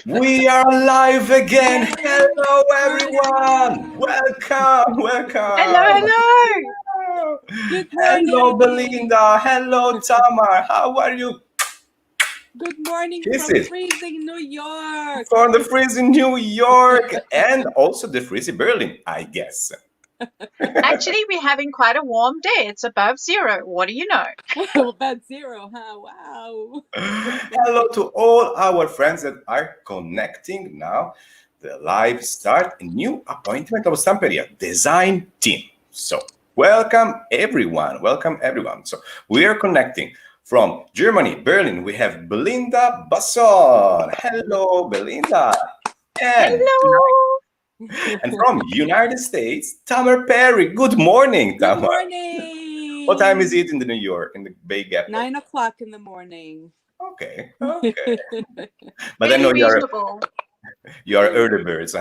We are live again. Hello, everyone. Welcome, Hello, welcome. hello. Good Hello, morning. Belinda. Hello, Tamar. How are you? Good morning Kiss from it. freezing New York. From the freezing New York and also the freezing Berlin, I guess. Actually, we're having quite a warm day. It's above zero. What do you know? About zero, huh? Wow. Hello to all our friends that are connecting now. The live start a new appointment of Stamperia Design Team. So welcome everyone. Welcome everyone. So we are connecting from Germany, Berlin. We have Belinda Basson. Hello, Belinda. And Hello. and from United States, Tamar Perry. Good morning, Good Tamar. morning. What time is it in the New York, in the Bay Gap? 9 o'clock in the morning. Okay, okay. But I Very know reasonable. you are early birds.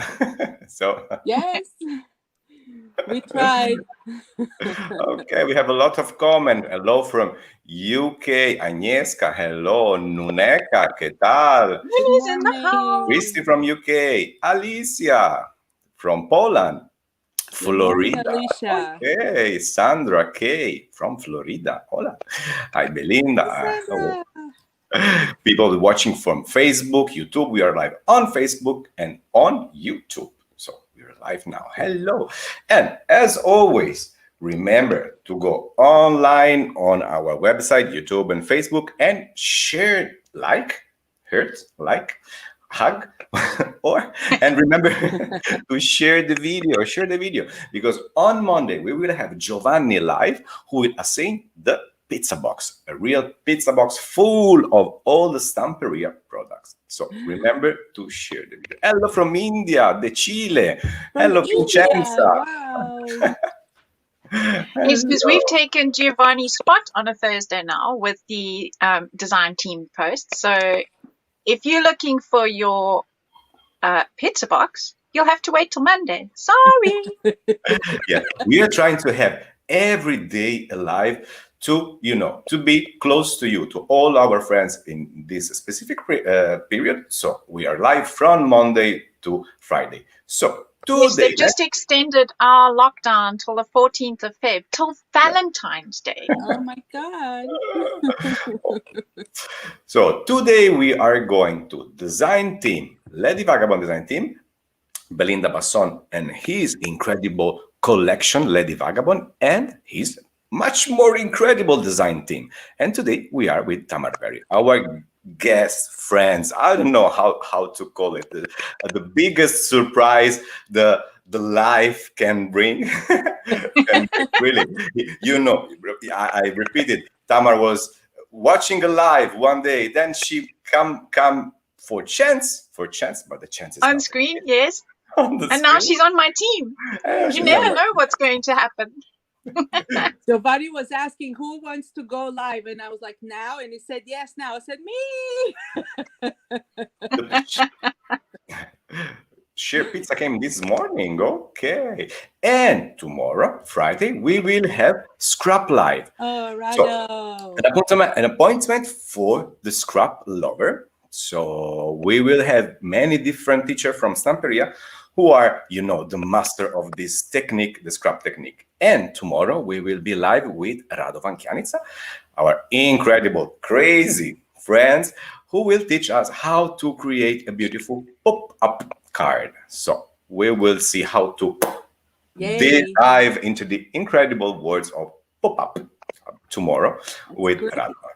So Yes, we tried. okay, we have a lot of comment. Hello from UK, Agnieszka. Hello, Nuneka. ¿Qué tal? Minnie's in the house. Christy from UK, Alicia from Poland, Good morning, Florida. Alicia. Okay, Sandra K from Florida. Hola. Hi, Belinda. Sandra. People watching from Facebook, YouTube. We are live on Facebook and on YouTube. So we're live now. Hello. And as always, remember to go online on our website, YouTube and Facebook, and share, hug, and remember to share the video, because on Monday we will have Giovanni live, who will assign the pizza box, a real pizza box full of all the Stamperia products. So remember to share the video. Hello from India, the Chile. Hello, Vincenza. Wow. Yes, because we've taken Giovanni's spot on a Thursday now with the design team post. So if you're looking for your pizza box, you'll have to wait till Monday. Sorry. Yeah, we are trying to have every day alive to be close to you, to all our friends in this specific period. So we are live from Monday to Friday. So today, Yes, they've just extended our lockdown till the 14th of Feb, till Valentine's Day. Oh my God. So today we are going to design team, Lady Vagabond design team, Belinda Basson and his incredible collection, Lady Vagabond, and his much more incredible design team. And today we are with Tamar Perry, our guest friends. I don't know how to call it. The biggest surprise the life can bring. And really, I repeated, Tamar was watching a live one day, then she come for chance, but the chance is On not screen, yes. on the And now screen. she's on my team. You never know what's going to happen. Giovanni was asking who wants to go live, and I was like, now, and he said yes now. I said me. Sheer pizza came this morning. Okay. And tomorrow, Friday, we will have Scrap Live. Oh, right. So, an appointment for the scrap lover. So we will have many different teachers from Stamperia who are, the master of this technique, the scrap technique. And tomorrow we will be live with Radovan Kjanica, our incredible, crazy friends, who will teach us how to create a beautiful pop-up card. So we will see how to dive into the incredible words of pop-up tomorrow with Radovan.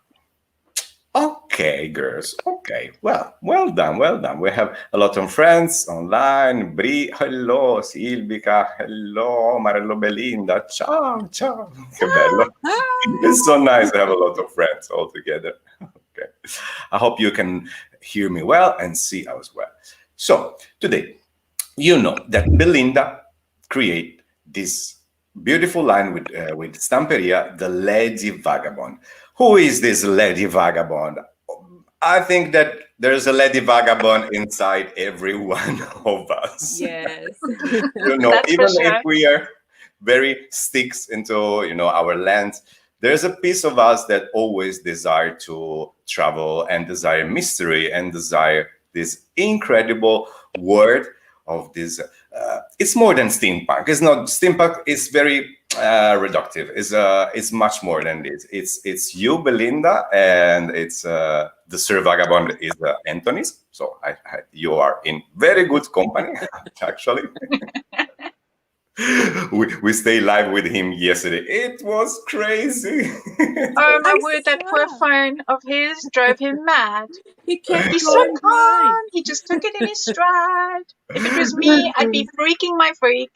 Okay, girls. Okay. Well done. We have a lot of friends online. Bri, hello. Silvica, hello. Marello, Belinda. Ciao. Che bello. It's so nice to have a lot of friends all together. Okay. I hope you can hear me well and see as well. So today, that Belinda create this beautiful line with Stamperia, the Lady Vagabond. Who is this Lady Vagabond? I think that there's a Lady Vagabond inside every one of us. Yes. Even if we are very sticks into, our lands, there's a piece of us that always desire to travel and desire mystery and desire this incredible world of this. It's more than steampunk. It's not steampunk. It's very reductive. It's much more than this. It's you, Belinda, and it's the Sir Vagabond is Anthony's. So you are in very good company, actually. we stayed live with him yesterday. It was crazy. Oh my word, that poor phone of his drove him mad. He's so calm. He just took it in his stride. If it was me, I'd be freaking my freak.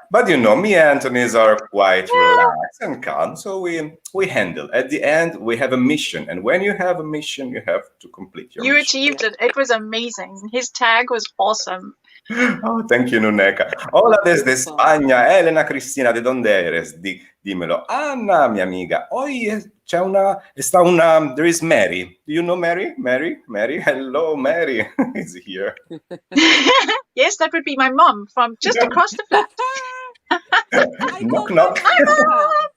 But you know, me and Anthony's are quite relaxed and calm, so we handle. At the end, we have a mission, and when you have a mission, you have to complete your mission. You achieved it. It was amazing. His tag was awesome. Oh, thank you, Nuneca. Hola desde España, Elena Cristina, ¿de dónde eres? Dímelo. Anna, mi amiga. Hoy there is Mary. Do you know Mary? Mary? Hello, Mary is here. Yes, that would be my mom from just across the flat. Knock, knock. Hi, Mom.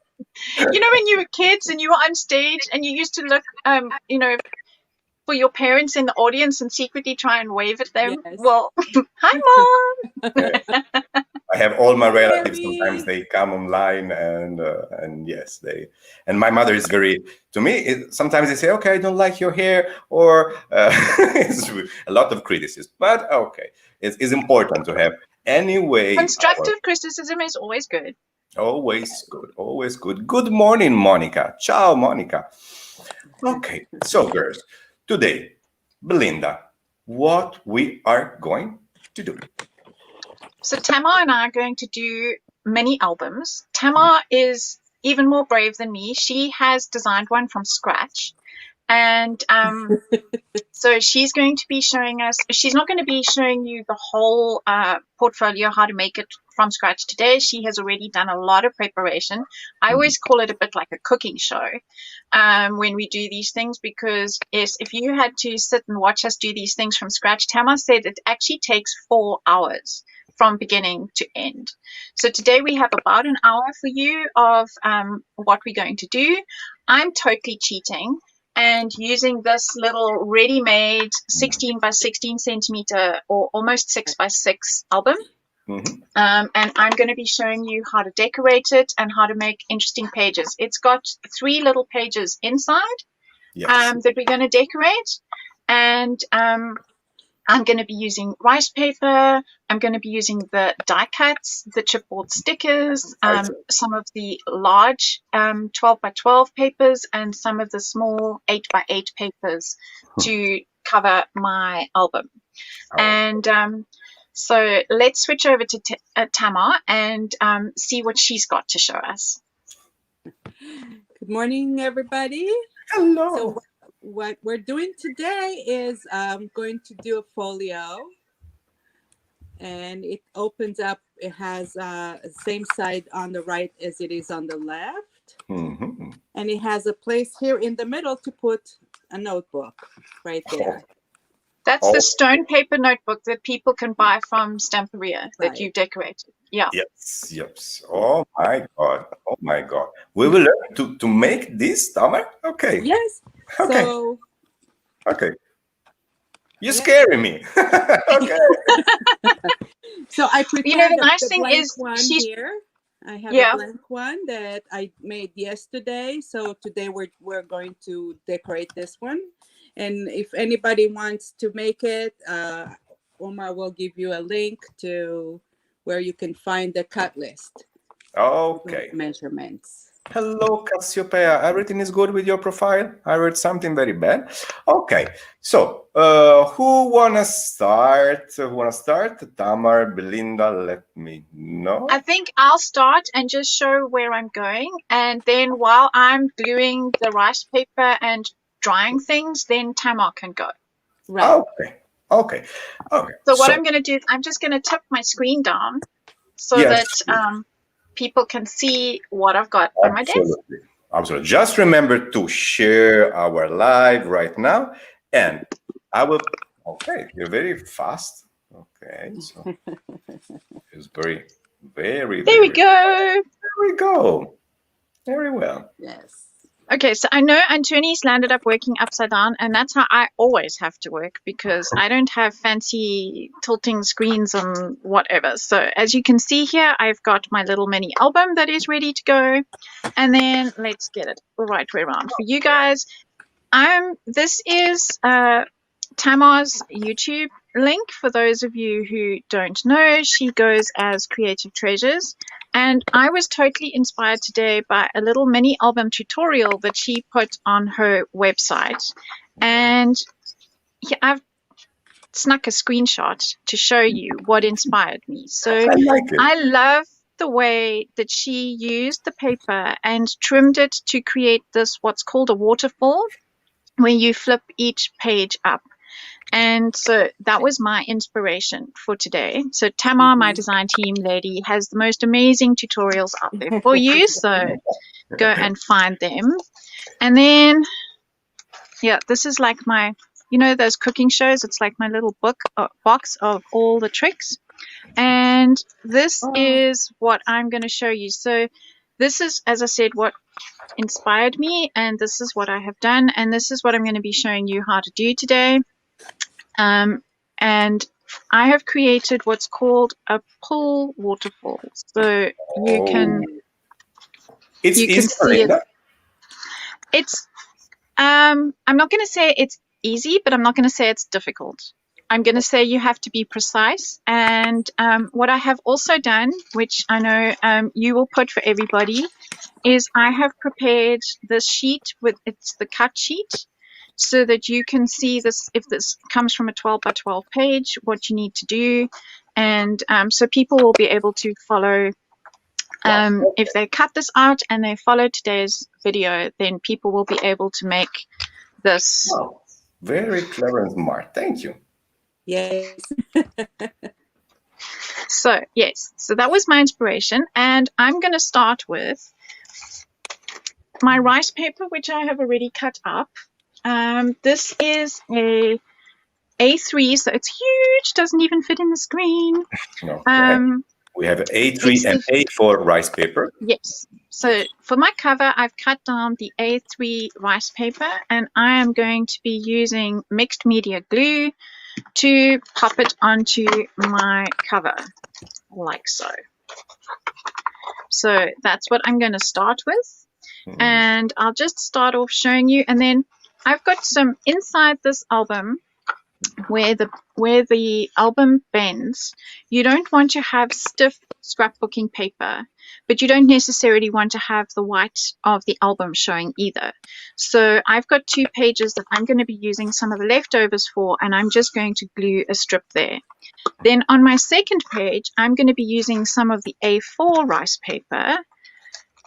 You know, when you were kids and you were on stage and you used to look, for your parents in the audience and secretly try and wave at them. Yes. Well, hi, Mom. I have all my relatives. Sometimes they come online and yes, and my mother is very, to me, sometimes they say, okay, I don't like your hair, or it's a lot of criticism, but okay. It's important to have anyway. Constructive criticism is always good. Always good, always good. Good morning, Monica. Ciao, Monica. Okay, so girls, today, Belinda, what we are going to do? So Tamar and I are going to do mini albums. Tamar is even more brave than me. She has designed one from scratch. And so she's going to be showing us, she's not going to be showing you the whole portfolio, how to make it from scratch today. She has already done a lot of preparation. I always call it a bit like a cooking show when we do these things, because yes, if you had to sit and watch us do these things from scratch, Tamar said it actually takes 4 hours from beginning to end. So today we have about an hour for you of what we're going to do. I'm totally cheating and using this little ready-made 16 by 16 centimeter or almost 6 by 6 album. Mm-hmm. And I'm going to be showing you how to decorate it and how to make interesting pages. It's got 3 little pages inside that we're going to decorate. And I'm going to be using rice paper. I'm going to be using the die cuts, the chipboard stickers, some of the large 12 by 12 papers, and some of the small 8 by 8 papers to cover my album. And so let's switch over to Tamar and see what she's got to show us. Good morning, everybody. Hello. So what we're doing today is going to do a folio, and it opens up. It has the same side on the right as it is on the left. Mm-hmm. And it has a place here in the middle to put a notebook right there. That's the stone paper notebook that people can buy from Stamperia that you decorated. Yeah. Yes. Oh my God. We will learn to make this, Tamar? Okay. Yes. Okay. So, okay. You're scaring me. Okay. So I prepared the nice thing is one here. I have a blank one that I made yesterday. So today we're going to decorate this one. And if anybody wants to make it, Omar will give you a link to where you can find the cut list. Okay. Measurements. Hello, Cassiopeia. Everything is good with your profile? I read something very bad. Okay. So, who wanna start? Tamar, Belinda, let me know. I think I'll start and just show where I'm going. And then while I'm gluing the rice paper and drying things, then Tamar can go. Right. Okay. So what I'm going to do is I'm just going to tip my screen down so that people can see what I've got on my desk. Absolutely. Just remember to share our live right now, and I will. Okay, you're very fast. Okay, so it's very. There we go. There we go. Very well. Yes. Okay, so I know Antoni's landed up working upside down, and that's how I always have to work because I don't have fancy tilting screens and whatever. So as you can see here, I've got my little mini album that is ready to go. And then let's get it the right way around for you guys. This is Tamar's YouTube link. For those of you who don't know, she goes as Creative Treasures. And I was totally inspired today by a little mini album tutorial that she put on her website. And yeah, I've snuck a screenshot to show you what inspired me. So I like it. I love the way that she used the paper and trimmed it to create this, what's called a waterfall, where you flip each page up. And so that was my inspiration for today. So Tamar, my design team lady, has the most amazing tutorials out there for you. So go and find them. And then, yeah, this is like my, you know, those cooking shows. It's like my little box of all the tricks. And this is what I'm going to show you. So this is, as I said, what inspired me. And this is what I have done. And this is what I'm going to be showing you how to do today. And I have created what's called a pull waterfall. So you can, it's you can see it. It's, I'm not going to say it's easy, but I'm not going to say it's difficult. I'm going to say you have to be precise. And what I have also done, which I know you will put for everybody, is I have prepared this sheet with, it's the cut sheet, so that you can see this, if this comes from a 12 by 12 page, what you need to do. And so people will be able to follow, if they cut this out and they follow today's video, then people will be able to make this. Wow. Very clever and smart. Thank you. Yes. So, yes, so that was my inspiration. And I'm going to start with my rice paper, which I have already cut up. This is a A3, so it's huge, doesn't even fit in the screen. Okay. We have A3 and A4 rice paper. Yes. So for my cover, I've cut down the A3 rice paper, and I am going to be using mixed media glue to pop it onto my cover, like so. So that's what I'm going to start with. And I'll just start off showing you, and then I've got some inside this album where the album bends. You don't want to have stiff scrapbooking paper, but you don't necessarily want to have the white of the album showing either. So I've got 2 pages that I'm going to be using some of the leftovers for, and I'm just going to glue a strip there. Then on my second page, I'm going to be using some of the A4 rice paper,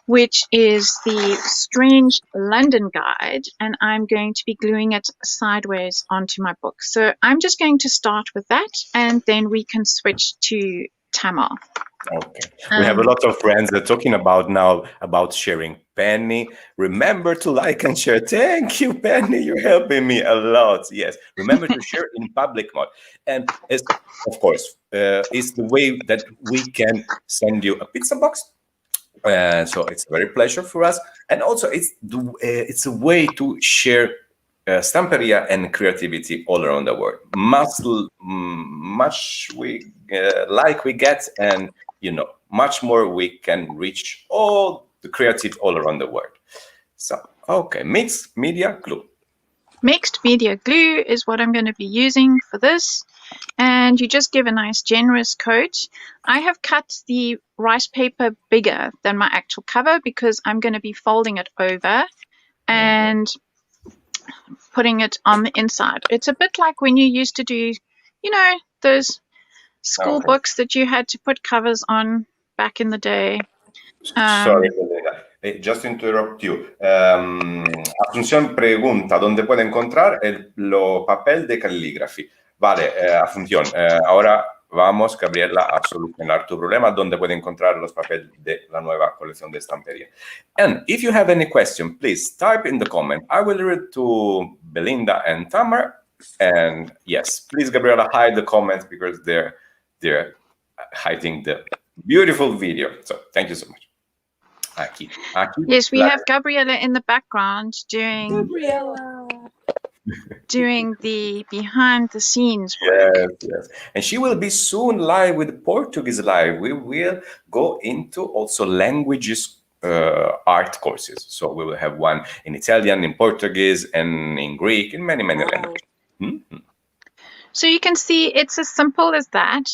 which is the Strange London Guide, and I'm going to be gluing it sideways onto my book. So I'm just going to start with that, and then we can switch to Tamar. Okay. We have a lot of friends that are talking about now about sharing. Penny, remember to like and share. Thank you, Penny. You're helping me a lot. Yes. Remember to share in public mode. And of course, it's the way that we can send you a pizza box. So it's a very pleasure for us, and also it's a way to share Stamperia and creativity all around the world. Much we like we get, and much more we can reach all the creative all around the world. So okay, mixed media glue. Mixed media glue is what I'm going to be using for this. And you just give a nice generous coat. I have cut the rice paper bigger than my actual cover because I'm going to be folding it over and putting it on the inside. It's a bit like when you used to do, those school books that you had to put covers on back in the day. Sorry, Belinda. Just to interrupt you. Asunción pregunta dónde puede encontrar los papel de calligraphy. Vale, Asunción, ahora vamos, Gabriela, a solucionar tu problema, dónde puede encontrar los papeles de la nueva colección de Stamperia. And if you have any question, please type in the comment. I will read to Belinda and Tamar. And yes, please, Gabriela, hide the comments because they're hiding the beautiful video. So thank you so much. Aki. Yes, we have Gabriella in the background doing the behind the scenes work. Yes. And she will be soon live with Portuguese Live. We will go into also languages art courses. So we will have one in Italian, in Portuguese, and in Greek, in many languages. Mm-hmm. So you can see it's as simple as that.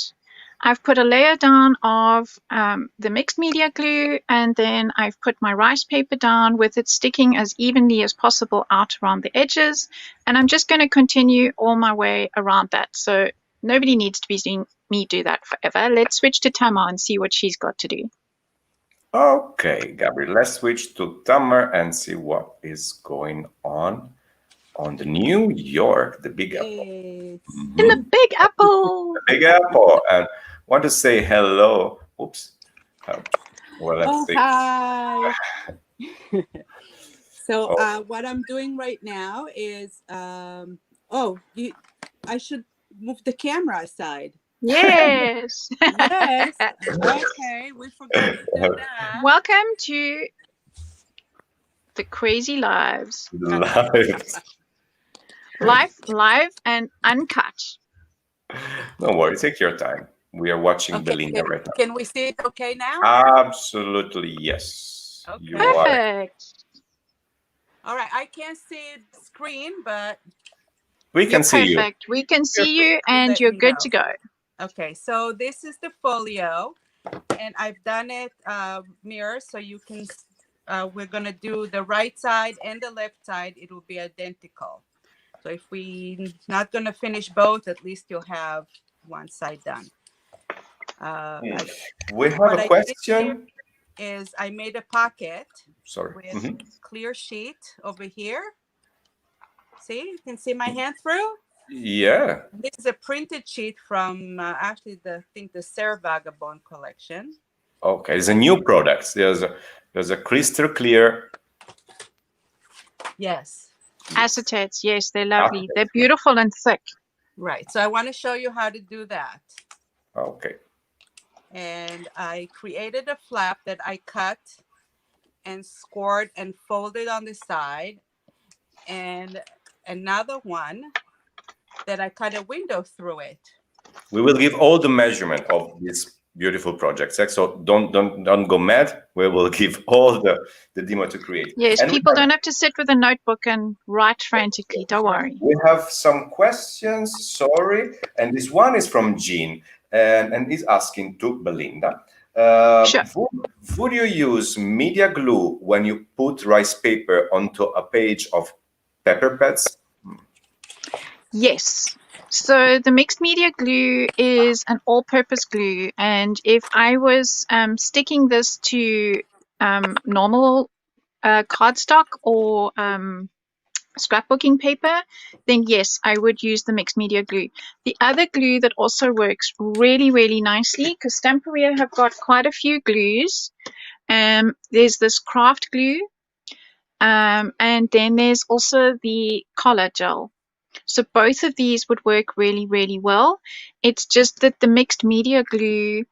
I've put a layer down of the mixed media glue, and then I've put my rice paper down with it sticking as evenly as possible out around the edges. And I'm just going to continue all my way around that. So nobody needs to be seeing me do that forever. Let's switch to Tamar and see what she's got to do. Okay, Gabriel, let's switch to Tamar and see what is going on the New York, the Big Apple. In the Big Apple. The Big Apple. And want to say hello. Oops. Well, let's see. Hi. So what I'm doing right now is, I should move the camera aside. Yes. Yes. Okay, we forgot to do that. Welcome to the Crazy Lives. Live and uncut. Don't worry, take your time. We are watching Belinda right now. Can we see it okay now? Absolutely, yes. Okay. You Perfect. All right, I can't see the screen, but we can see you. Perfect. We can see you, and you're good to go. Okay, so this is the folio, and I've done it mirror, so you can. We're gonna do the right side and the left side. It will be identical. So if we're not gonna finish both, at least you'll have one side done. We have a question. Is I made a pocket. Sorry. With clear sheet over here. See, you can see my hand through. Yeah. This is a printed sheet from actually the Sarah Vagabond collection. Okay, it's a new product. There's a crystal clear. Yes. Acetates, yes, they're lovely. They're beautiful and thick. Right. So I want to show you how to do that. Okay. And I created a flap that I cut and scored and folded on the side, and another one that I cut a window through it. We will give all the measurement of this beautiful project. So don't go mad. We will give all the demo to create. Yes, and people don't have to sit with a notebook and write frantically. Don't worry. We have some questions. Sorry, and this one is from Jean, and he's asking to Belinda. Sure. Would you use media glue when you put rice paper onto a page of paper pads? Yes. So the mixed media glue is an all-purpose glue, and if I was sticking this to normal cardstock or scrapbooking paper, then yes, I would use the mixed media glue. The other glue that also works really, really nicely, because Stamperia have got quite a few glues. There's this craft glue, and then there's also the color gel. So both of these would work really, really well. It's just that the mixed media glue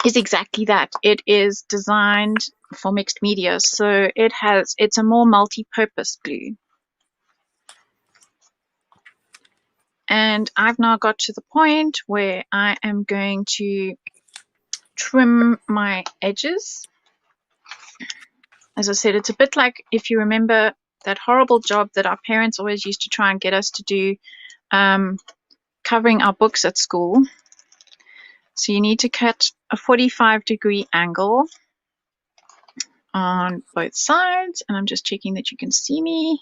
is exactly that. It is designed for mixed media, so it's a more multi-purpose glue. And I've now got to the point where I am going to trim my edges. As I said, it's a bit like, if you remember, that horrible job that our parents always used to try and get us to do, covering our books at school. So you need to cut a 45-degree angle on both sides, and I'm just checking that you can see me,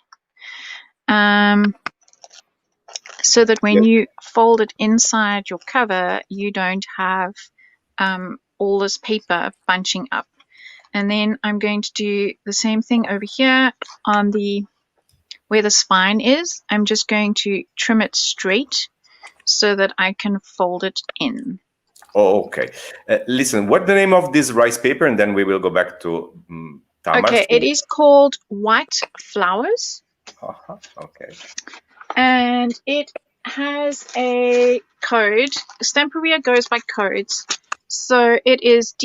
so that when you fold it inside your cover, you don't have all this paper bunching up. And then I'm going to do the same thing over here on where the spine is. I'm just going to trim it straight so that I can fold it in. Oh, okay. Listen, what's the name of this rice paper? And then we will go back to Tamar's. Okay, it is called White Flowers. Okay. And it has a code. Stamperia goes by codes. So it is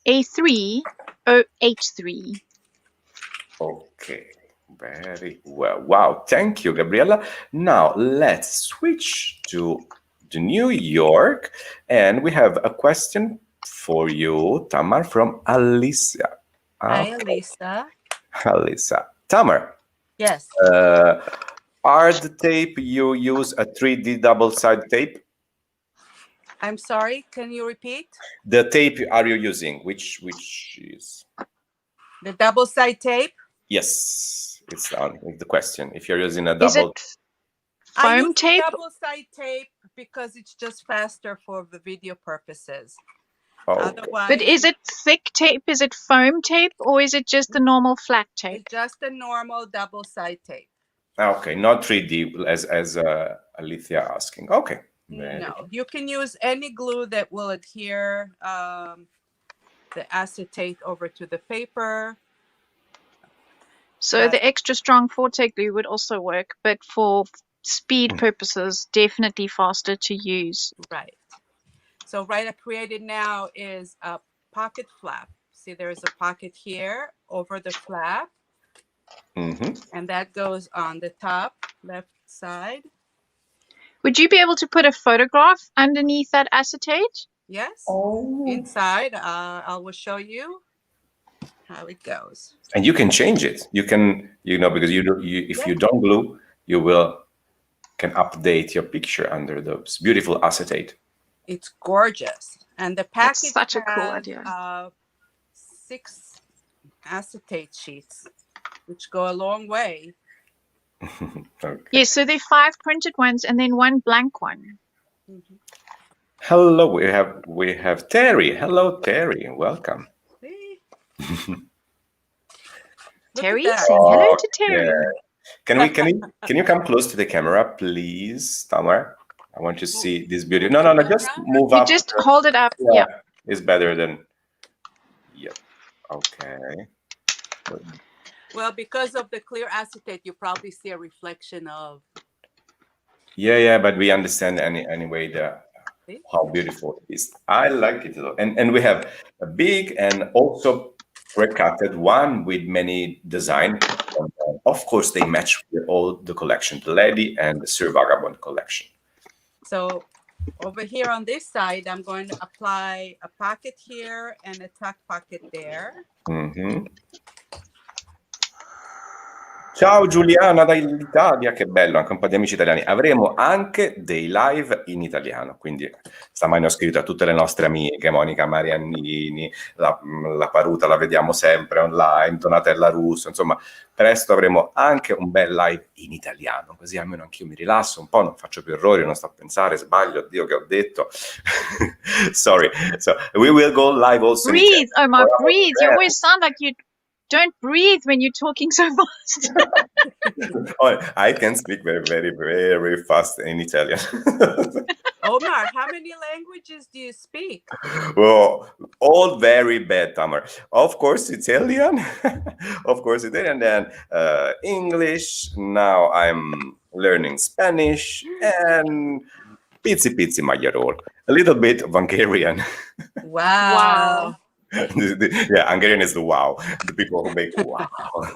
A3083. Okay, very well. Wow, thank you, Gabriella. Now let's switch to New York, and we have a question for you, Tamar, from Alicia. Hi, Alisa. Alisa. Tamar. Yes. Are the tape you use a 3D double-sided tape? I'm sorry, can you repeat? The tape are you using? Which is? The double side tape? Yes, it's on the question. If you're using a Is double... it foam tape? Double side tape because it's just faster for the video purposes. Oh, Otherwise, But is it thick tape? Is it foam tape? Or is it just the normal flat tape? it's just a normal double side tape. okay, not 3D as Alithia asking. Okay. No, you can use any glue that will adhere the acetate over to the paper. So the extra strong forte glue would also work, but for speed purposes, definitely faster to use. Right. So what I created now is a pocket flap. See, there's a pocket here over the flap. And that goes on the top left side. Would you be able to put a photograph underneath that acetate? Yes. Oh. Inside, I will show you how it goes. And you can change it. You can, because if you don't glue, you can update your picture under those beautiful acetate. It's gorgeous. And the package That's such a cool idea. 6 acetate sheets, which go a long way. Okay. Yes, so there are 5 printed ones and then 1 blank one. Hello, we have Terry. Hello, Terry. Welcome. Terry, saying hello to Terry. Okay. Can you come close to the camera, please, Tamar? I want to see this beauty. No, just move up. You just hold it up. Yeah. It's better than. Yep. Okay. Well, because of the clear acetate, you probably see a reflection of. Yeah, but we understand anyway how beautiful it is. I like it a lot. And we have a big and also pre-cutted one with many design. Of course, they match with all the collection, the Lady and the Sir Vagabond collection. So over here on this side, I'm going to apply a pocket here and a tuck pocket there. Ciao Giuliana dall'Italia, che bello, anche un po' di amici italiani. Avremo anche dei live in italiano, quindi stamani ho scritto a tutte le nostre amiche, Monica Mariannini, la Paruta la vediamo sempre online, Donatella Russo, insomma, presto avremo anche un bel live in italiano, così almeno anch'io mi rilasso un po', non faccio più errori, non sto a pensare, sbaglio, oddio che ho detto. Sorry, so we will go live also. Breathe, Omar, breathe. You always sound like you don't breathe when you're talking so fast. Oh, I can speak very, very, very fast in Italian. Omar, how many languages do you speak? Well, all very bad, Tamar. Of course, Italian. Then English. Now I'm learning Spanish and pizzi Magyarul. A little bit of Hungarian. Wow. Yeah, Hungarian is the wow. The people who make wow.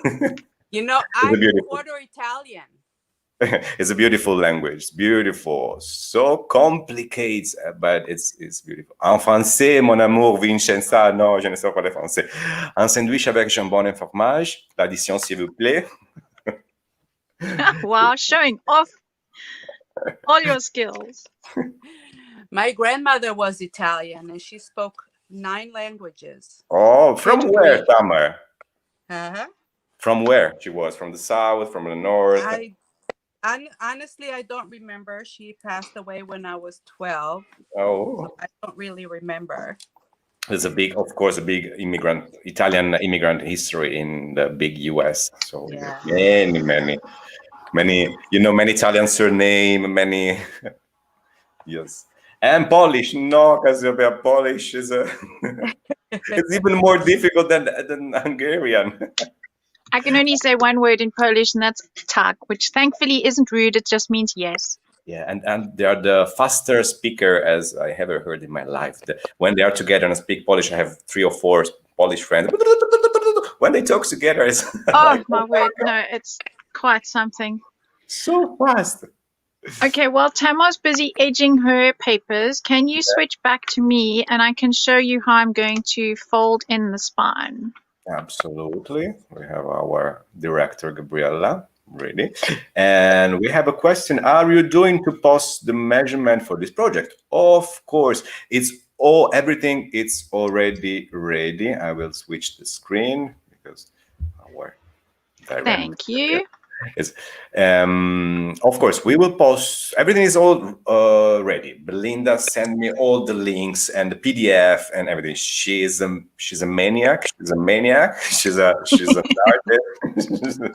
I'm quarter Italian. It's a beautiful language. Beautiful. So complicated, but it's beautiful. En français, mon amour, Vincenza. Non, je ne sais pas parler français. Un sandwich avec jambon et fromage. L'addition, s'il vous plaît. Wow, showing off all your skills. My grandmother was Italian and she spoke 9 languages. Oh, from where, Tamar? From where she was? From the south, from the north? Honestly, I don't remember. She passed away when I was 12. Oh. So I don't really remember. There's a big Italian immigrant history in the big US. So many, many Italian surname, many, yes. And Polish, no, because Polish is it's even more difficult than Hungarian. I can only say one word in Polish, and that's tak, which thankfully isn't rude. It just means yes. Yeah, and they are the faster speaker as I ever heard in my life. When they are together and speak Polish, I have 3 or 4 Polish friends. When they talk together, it's oh my word, no, it's quite something. So fast. Okay, while Tamar's busy edging her papers, can you switch back to me and I can show you how I'm going to fold in the spine? Absolutely. We have our director, Gabriella, ready. And we have a question. Are you doing to post the measurement for this project? Of course. Everything it's already ready. I will switch the screen because our director. Thank you. Yes. Of course, we will post. Everything is all ready. Belinda sent me all the links and the PDF and everything. She's a maniac. She's a maniac. She's an artist.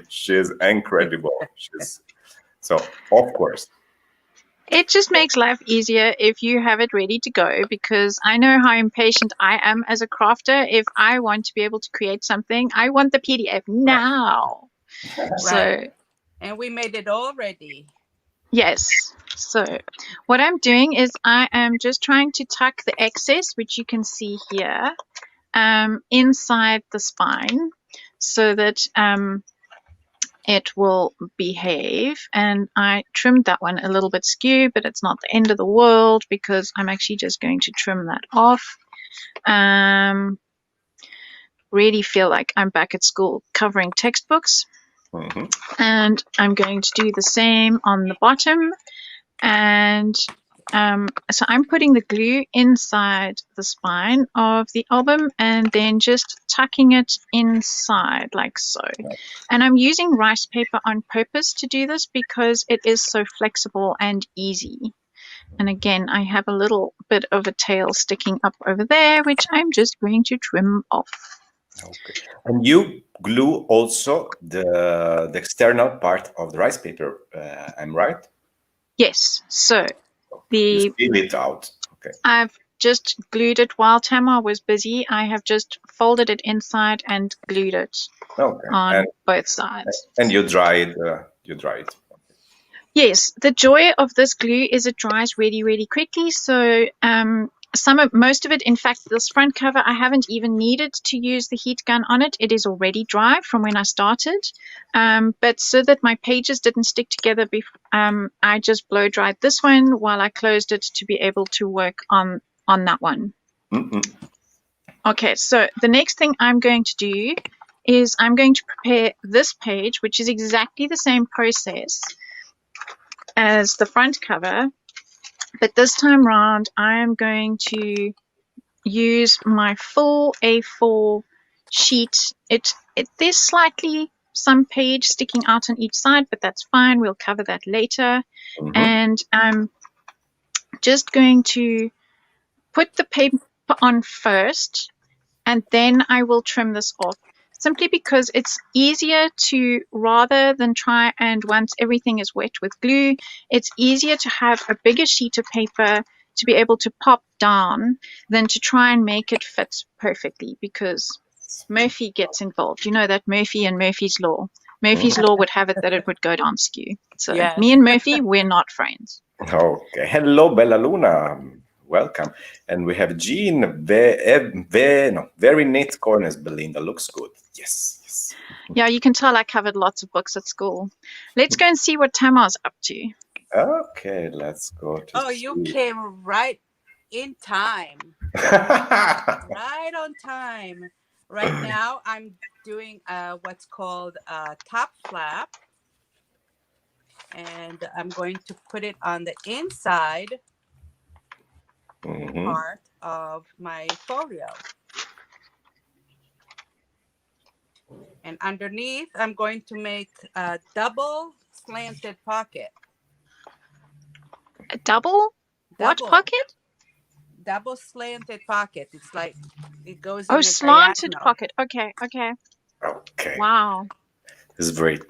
She's incredible. So of course. It just makes life easier if you have it ready to go, because I know how impatient I am as a crafter. If I want to be able to create something, I want the PDF now. Right. So, and we made it already. Yes. So what I'm doing is I am just trying to tuck the excess, which you can see here, inside the spine so that it will behave. And I trimmed that one a little bit skew, but it's not the end of the world because I'm actually just going to trim that off. Really feel like I'm back at school covering textbooks. Mm-hmm. And I'm going to do the same on the bottom. And so I'm putting the glue inside the spine of the album and then just tucking it inside like so. And I'm using rice paper on purpose to do this because it is so flexible and easy. And again, I have a little bit of a tail sticking up over there, which I'm just going to trim off. Okay. And you glue also the external part of the rice paper, I'm right? Yes. So you seal it out. Okay. I've just glued it while Tamar was busy. I have just folded it inside and glued it on both sides. And you dry it. Yes. The joy of this glue is it dries really, really quickly. So most of it, in fact, this front cover, I haven't even needed to use the heat gun on it. It is already dry from when I started. But so that my pages didn't stick together, I just blow dried this one while I closed it to be able to work on that one. Mm-mm. Okay, so the next thing I'm going to do is I'm going to prepare this page, which is exactly the same process as the front cover. But this time round, I am going to use my full A4 sheet. There's slightly some page sticking out on each side, but that's fine. We'll cover that later. Mm-hmm. And I'm just going to put the paper on first, and then I will trim this off. Simply because it's easier to, rather than try and once everything is wet with glue, it's easier to have a bigger sheet of paper to be able to pop down than to try and make it fit perfectly, because Murphy gets involved. You know that Murphy and Murphy's Law. Murphy's Law would have it that it would go down skew. So yes. Me and Murphy, we're not friends. Okay. Hello, Bella Luna. Welcome. And we have Jean. Very neat corners, Belinda. Looks good. Yes. Yeah, you can tell I covered lots of books at school. Let's go and see what Tamar's up to. Okay, let's go. You came right in time. Right on time. Right now, I'm doing what's called a top flap. And I'm going to put it on the inside part of my folio. And underneath, I'm going to make a double slanted pocket. A double? What pocket? Double slanted pocket. It's like it goes. Oh, slanted pocket. Okay. Okay. Wow. This is very,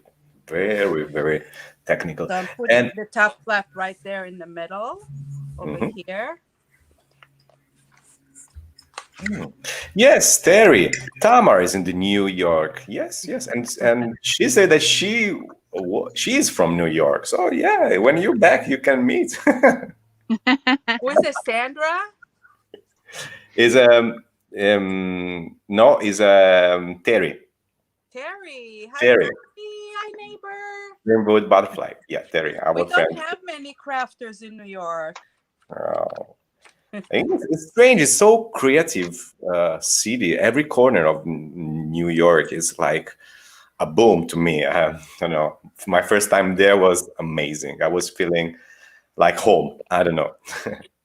very technical. So I'm putting the top flap right there in the middle, over here. Yes, Tamar is in the New York. Yes, and she said that she she is from New York. So yeah, when you're back, you can meet. Who is it, Sandra? Is no, is Terry. Terry. Hi, Terry. Hi, neighbor. Rainbow Butterfly. Yeah, Terry, our We friend. don't have many crafters in New York. Oh. It's strange. It's so creative city. Every corner of New York is like a boom to me. I don't know. My first time there was amazing. I was feeling like home. I don't know.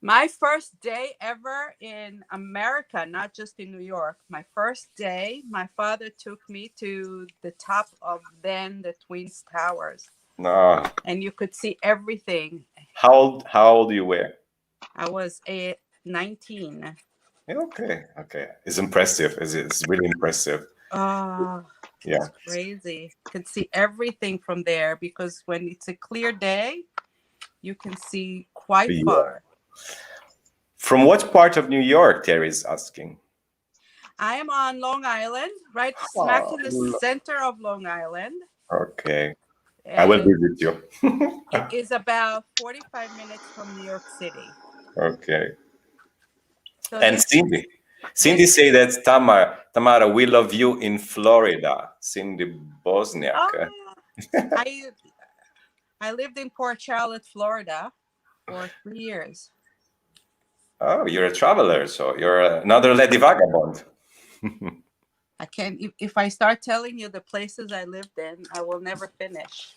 My first day ever in America, not just in New York. My first day, my father took me to the top of then the Twin Towers. No. And you could see everything. How old you were? I was 19. Okay. It's impressive. It's really impressive. Oh, yeah, it's crazy. Could see everything from there because when it's a clear day, you can see quite far. From what part of New York, Terry is asking? I am on Long Island, right smack in the center of Long Island. Okay. And I will visit you. It is about 45 minutes from New York City. Okay. So and Cindy say that Tamara, we love you in Florida. Cindy Bosniak. Oh, I lived in Port Charlotte, Florida for 3 years. Oh, you're a traveler, so you're another Lady Vagabond. I can't, if I start telling you the places I lived in, I will never finish.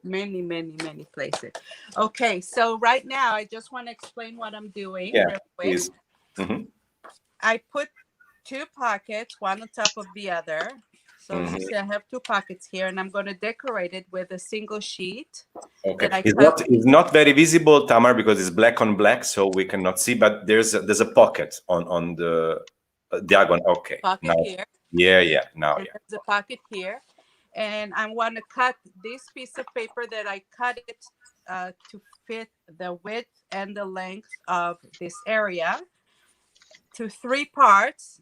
Many, many, many places. Okay, so right now I just want to explain what I'm doing. Yeah, real quick. please. Mm-hmm. I put 2 pockets, one on top of the other. So you see I have 2 pockets here, and I'm going to decorate it with a single sheet. Okay, it's not very visible, Tamar, because it's black on black, so we cannot see. But there's a pocket on the diagonal. Okay, pocket now, here. Yeah. Now, and there's a pocket here, and I want to cut this piece of paper that I cut it to fit the width and the length of this area to 3 parts.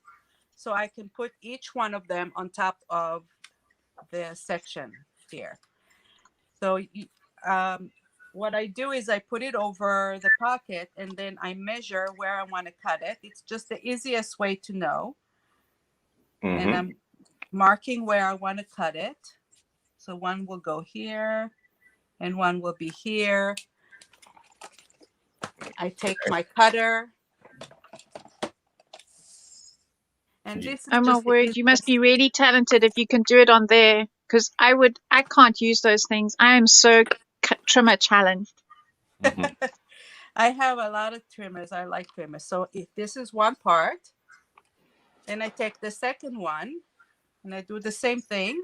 So I can put each one of them on top of the section here. So what I do is I put it over the pocket and then I measure where I want to cut it. It's just the easiest way to know. Mm-hmm. And I'm marking where I want to cut it. So one will go here and one will be here. I take my cutter. And this is oh my word, you must be really talented if you can do it on there, because I can't use those things. I am so trimmer challenged. Mm-hmm. I have a lot of trimmers. I like trimmers. So if this is one part, then I take the second one and I do the same thing.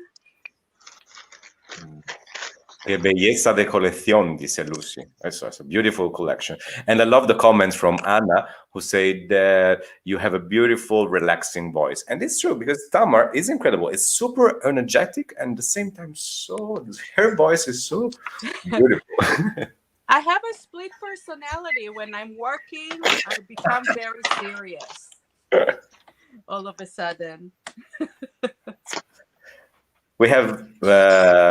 Qué belleza de colección, dice Lucy. It's a beautiful collection. And I love the comments from Anna, who said that you have a beautiful, relaxing voice. And it's true, because Tamar is incredible. It's super energetic, and at the same time, her voice is so beautiful. I have a split personality. When I'm working, I become very serious all of a sudden. We have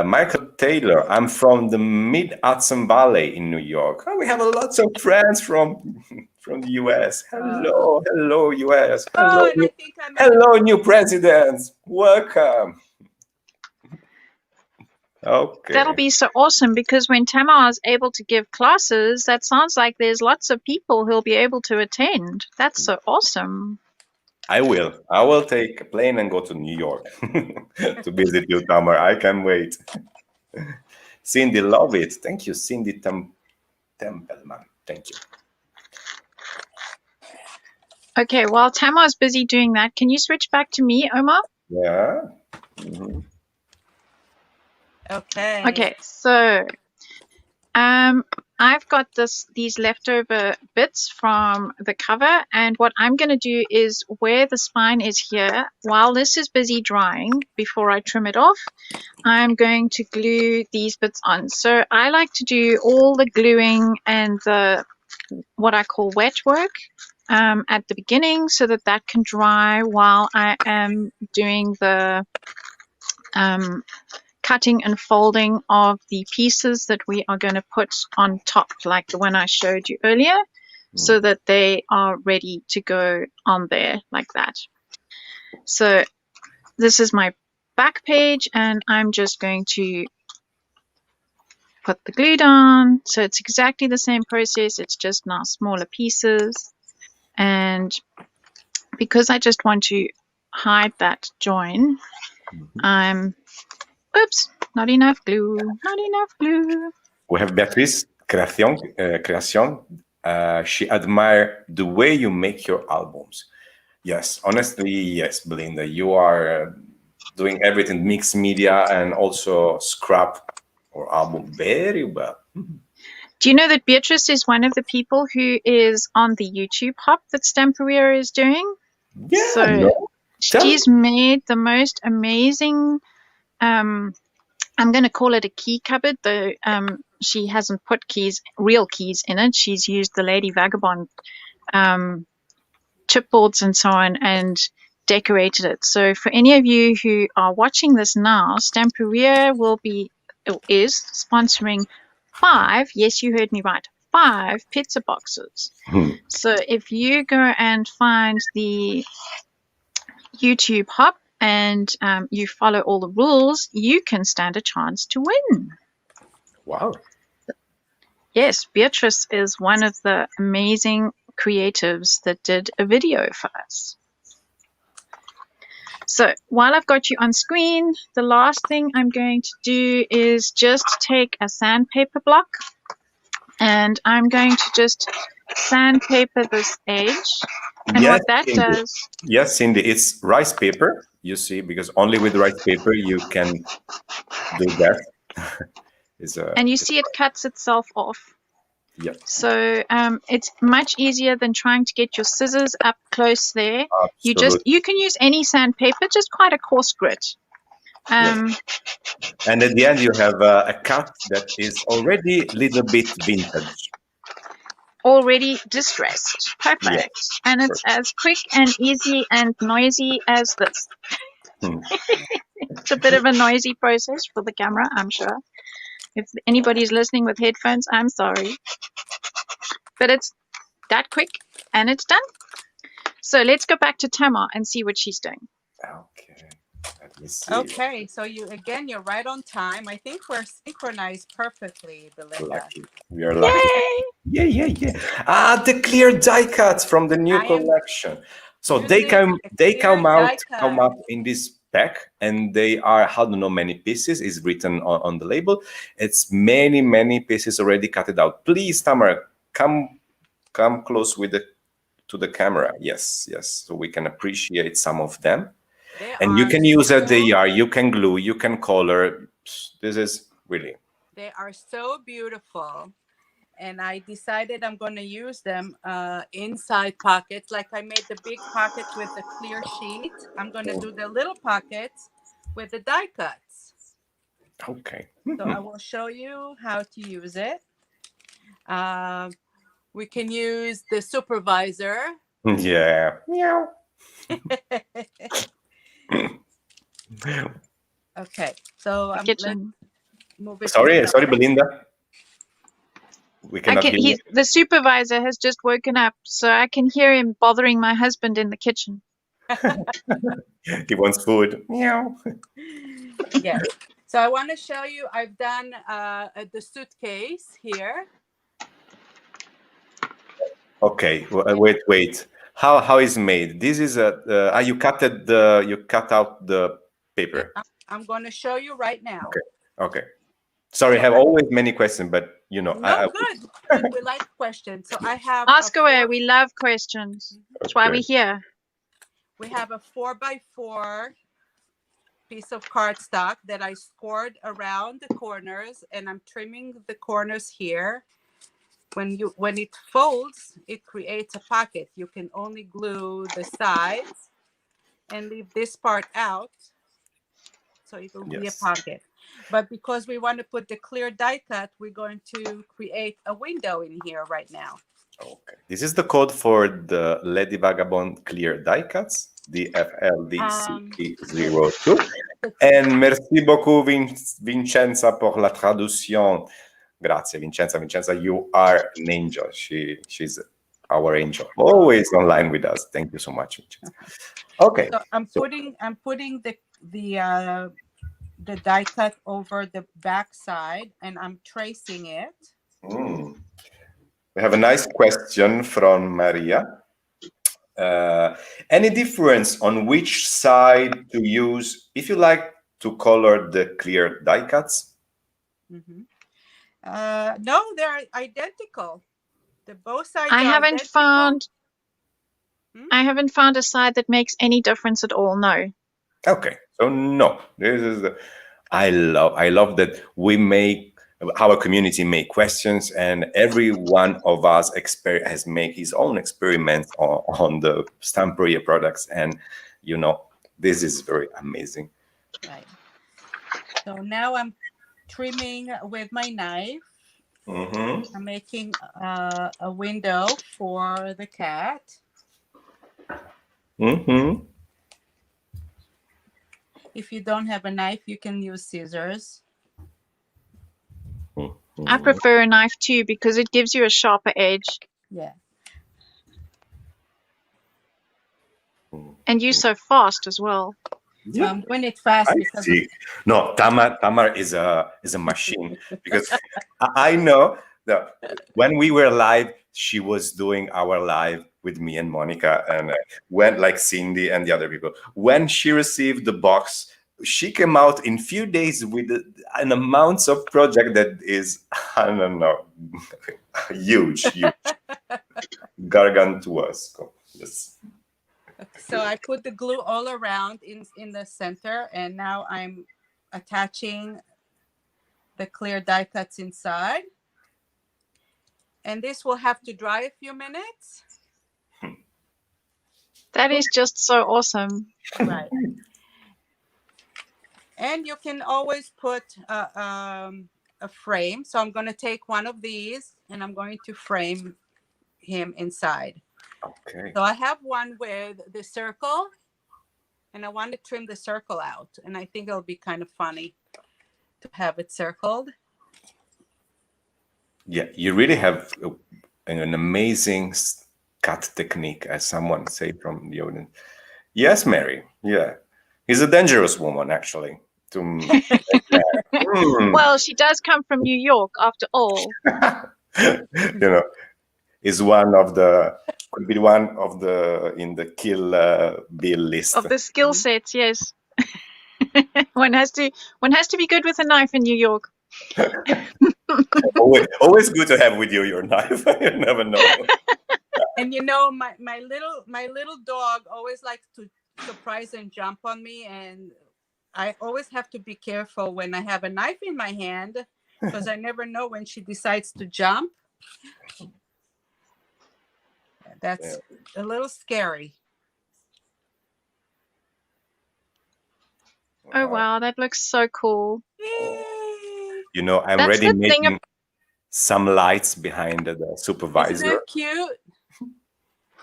Michael Taylor. I'm from the Mid-Hudson Valley in New York. Oh, we have lots of friends from the US. Hello, US. Hello, hello, new presidents. Welcome. Okay. That'll be so awesome, because when Tamar is able to give classes, that sounds like there's lots of people who'll be able to attend. That's so awesome. I will take a plane and go to New York to visit you, Tamar. I can't wait. Cindy, love it. Thank you, Cindy Templeman. Thank you. Okay, while Tamar's busy doing that, can you switch back to me, Omar? Yeah. Mm-hmm. Okay, so I've got these leftover bits from the cover, and what I'm going to do is where the spine is here, while this is busy drying before I trim it off, I'm going to glue these bits on. So I like to do all the gluing and the what I call wet work at the beginning, so that can dry while I am doing the cutting and folding of the pieces that we are going to put on top, like the one I showed you earlier, so that they are ready to go on there like that. So this is my back page, and I'm just going to put the glue down. So it's exactly the same process, it's just now smaller pieces. And because I just want to hide that join, oops, not enough glue, not enough glue. We have Beatriz Creación. She admire the way you make your albums. Yes, honestly, yes, Belinda, you are doing everything, mixed media and also scrap or album very well. Do you know that Beatrice is one of the people who is on the YouTube hop that Stamperia is doing? Yeah, so no. She's made the most amazing, I'm going to call it a key cupboard, though she hasn't put real keys in it. She's used the Lady Vagabond chipboards and so on and decorated it. So for any of you who are watching this now, Stamperia is sponsoring 5, yes, you heard me right, 5 pizza boxes. So if you go and find the YouTube hop and you follow all the rules, you can stand a chance to win. Wow. Yes, Beatrice is one of the amazing creatives that did a video for us. So while I've got you on screen, the last thing I'm going to do is just take a sandpaper block, and I'm going to just sandpaper this edge. And yes, what that Cindy. does... Yes, Cindy, it's rice paper, you see, because only with rice paper you can do that. And you see it cuts itself off. Yep. So it's much easier than trying to get your scissors up close there. Absolutely. You can use any sandpaper, just quite a coarse grit. Yes. And at the end you have a cut that is already a little bit vintage. Already distressed. Perfect. Yes. And it's as quick and easy and noisy as this. It's a bit of a noisy process for the camera, I'm sure. If anybody's listening with headphones, I'm sorry. But it's that quick and it's done. So let's go back to Tamar and see what she's doing. Okay. Let me see. Okay, so you're right on time. I think we're synchronized perfectly, Belinda. Lucky. We are lucky. Yay! Yeah. The clear die cuts from the new collection. So they come out in this pack, and they are, I don't know, many pieces is written on the label. It's many pieces already cut out. Please, Tamara, come close to the camera. Yes, so we can appreciate some of them. And you can use a DR, you can glue, you can color. This is really... They are so beautiful. And I decided I'm going to use them inside pockets. Like I made the big pockets with the clear sheet. I'm going to do the little pockets with the die cuts. Okay. So I will show you how to use it. We can use the supervisor. Yeah. Meow. Okay, so I'm move it. Sorry, Belinda. We cannot hear you. The supervisor has just woken up, so I can hear him bothering my husband in the kitchen. He wants food. Meow. Yes. So I want to show you, I've done the suitcase here. Okay, wait. How is made? This is you cut out the paper. I'm going to show you right now. Okay. Sorry, I have always many questions, but you know. Good. We like questions. So I have... Ask away. We love questions. That's why we're here. We have a 4x4 piece of cardstock that I scored around the corners, and I'm trimming the corners here. When it folds, it creates a pocket. You can only glue the sides and leave this part out, so it will be a pocket. But because we want to put the clear die cut, we're going to create a window in here right now. Okay. This is the code for the Lady Vagabond clear die cuts, DFLDCP02. And merci beaucoup, Vincenza, pour la traduction. Grazie, Vincenza. Vincenza, you are an angel. She's our angel, always online with us. Thank you so much, Vincenza. Okay. So I'm putting the die cut over the back side, and I'm tracing it. We have a nice question from Maria. Any difference on which side to use if you like to color the clear die cuts? Mm-hmm. No, they're identical. Both sides. I haven't found a side that makes any difference at all. No. Okay, so no. This is I love that we make our community make questions, and every one of us has made his own experiments on the Stamperia products, and this is very amazing. Right. So now I'm trimming with my knife. Mm-hmm. I'm making a window for the cat. Mm-hmm. If you don't have a knife, you can use scissors. I prefer a knife too because it gives you a sharper edge. Yeah. And you're so fast as well. So I'm doing it fast because no, Tamar is a machine because I know that when we were live, she was doing our live with me and Monica, and when like Cindy and the other people, when she received the box, she came out in few days with an amount of project that is, I don't know, huge, gargantuous. Yes. So I put the glue all around in the center, and now I'm attaching the clear die cuts inside. And this will have to dry a few minutes. That is just so awesome. Right. And you can always put a frame. So I'm going to take one of these and I'm going to frame him inside. Okay. So I have one with the circle, and I want to trim the circle out. And I think it'll be kind of funny to have it circled. Yeah, you really have an amazing cut technique, as someone said from the audience. Yes, Mary. Yeah, he's a dangerous woman, actually. Well, she does come from New York, after all. Is one of the could be one of the in the kill bill list of the skill sets. Yes, one has to be good with a knife in New York. always good to have with you your knife. You never know. And my little dog always likes to surprise and jump on me, and I always have to be careful when I have a knife in my hand because I never know when she decides to jump. That's a little scary. Oh wow, that looks so cool. I'm already making some lights behind the supervisor. Isn't that cute?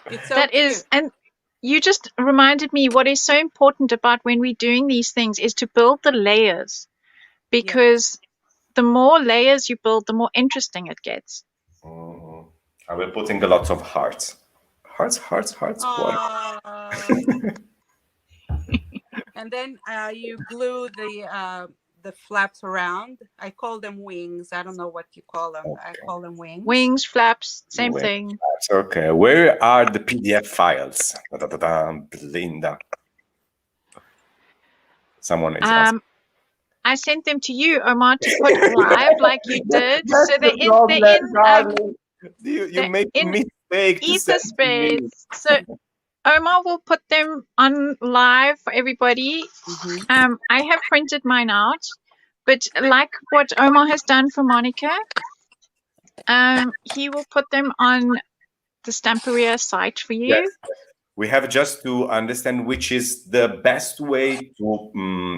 It's so that cute. Is, and you just reminded me what is so important about when we're doing these things is to build the layers, because the more layers you build, the more interesting it gets. I will put in a lot of hearts. Hearts. And then you glue the flaps around. I call them wings. I don't know what you call them. Okay. I call them wings. Wings, flaps, same thing. Flaps. Okay. Where are the PDF files? Belinda. Someone is asking. I sent them to you, Omar, to put live like you did. So they're you make a mistake. Etherspace. So Omar will put them on live for everybody. Mm-hmm. I have printed mine out, but like what Omar has done for Monica, he will put them on the Stamperia site for you. Yes. We have just to understand which is the best way to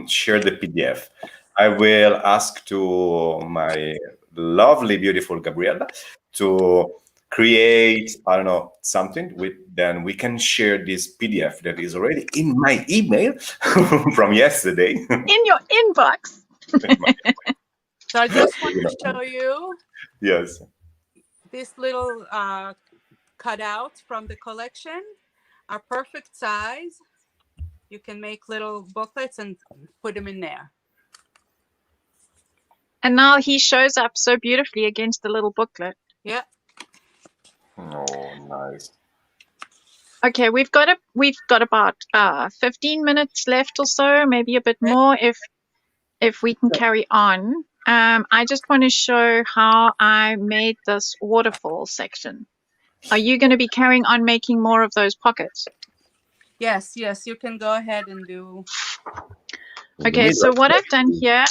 share the PDF. I will ask to my lovely, beautiful Gabriella to create, I don't know, something, then we can share this PDF that is already in my email from yesterday. In your inbox. So I just want to show you Yes. this little cutouts from the collection are perfect size. You can make little booklets and put them in there. And now he shows up so beautifully against the little booklet. Yeah. Oh, nice. Okay, we've got about 15 minutes left or so, maybe a bit more if we can carry on. I just want to show how I made this waterfall section. Are you going to be carrying on making more of those pockets? Yes, you can go ahead and do. Okay, so what I've done here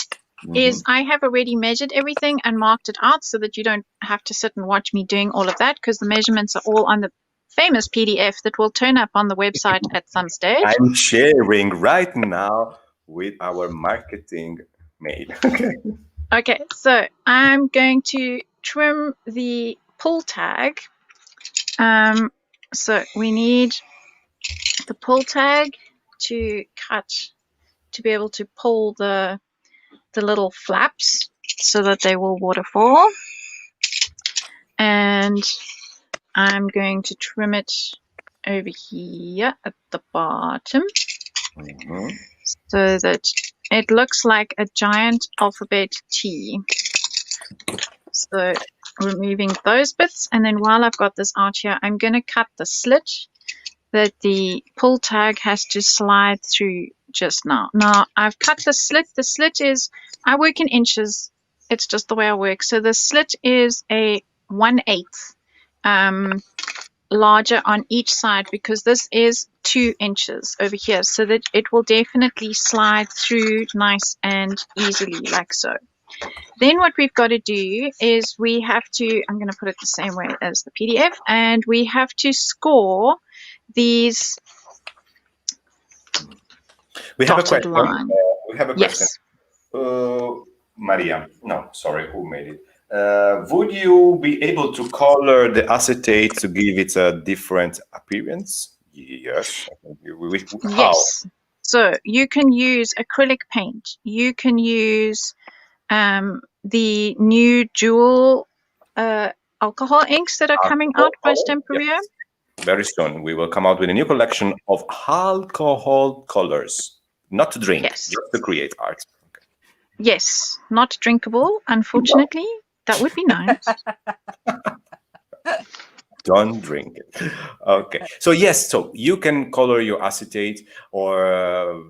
is I have already measured everything and marked it out so that you don't have to sit and watch me doing all of that, because the measurements are all on the famous PDF that will turn up on the website at some stage. I'm sharing right now with our marketing mail. Okay, so I'm going to trim the pull tag. So we need the pull tag to cut, to be able to pull the little flaps so that they will waterfall. And I'm going to trim it over here at the bottom so that it looks like a giant alphabet T. So removing those bits, and then while I've got this out here, I'm going to cut the slit that the pull tag has to slide through just now. Now I've cut the slit. The slit is, I work in inches. It's just the way I work. So the slit is a 1/8 larger on each side, because this is 2 inches over here, so that it will definitely slide through nice and easily, like so. Then what we've got to do is we have to, I'm going to put it the same way as the PDF, and we have to score these. We have a question. Yes. Maria, no, sorry, who made it? Would you be able to color the acetate to give it a different appearance? Yes. How? Yes. So you can use acrylic paint. You can use the new dual alcohol inks that are coming out by Stamperia. Yes. Very soon we will come out with a new collection of alcohol colors, not to drink, just to create art. Okay. Yes, not drinkable, unfortunately. No. That would be nice. Don't drink it. Okay. So yes, so you can color your acetate, or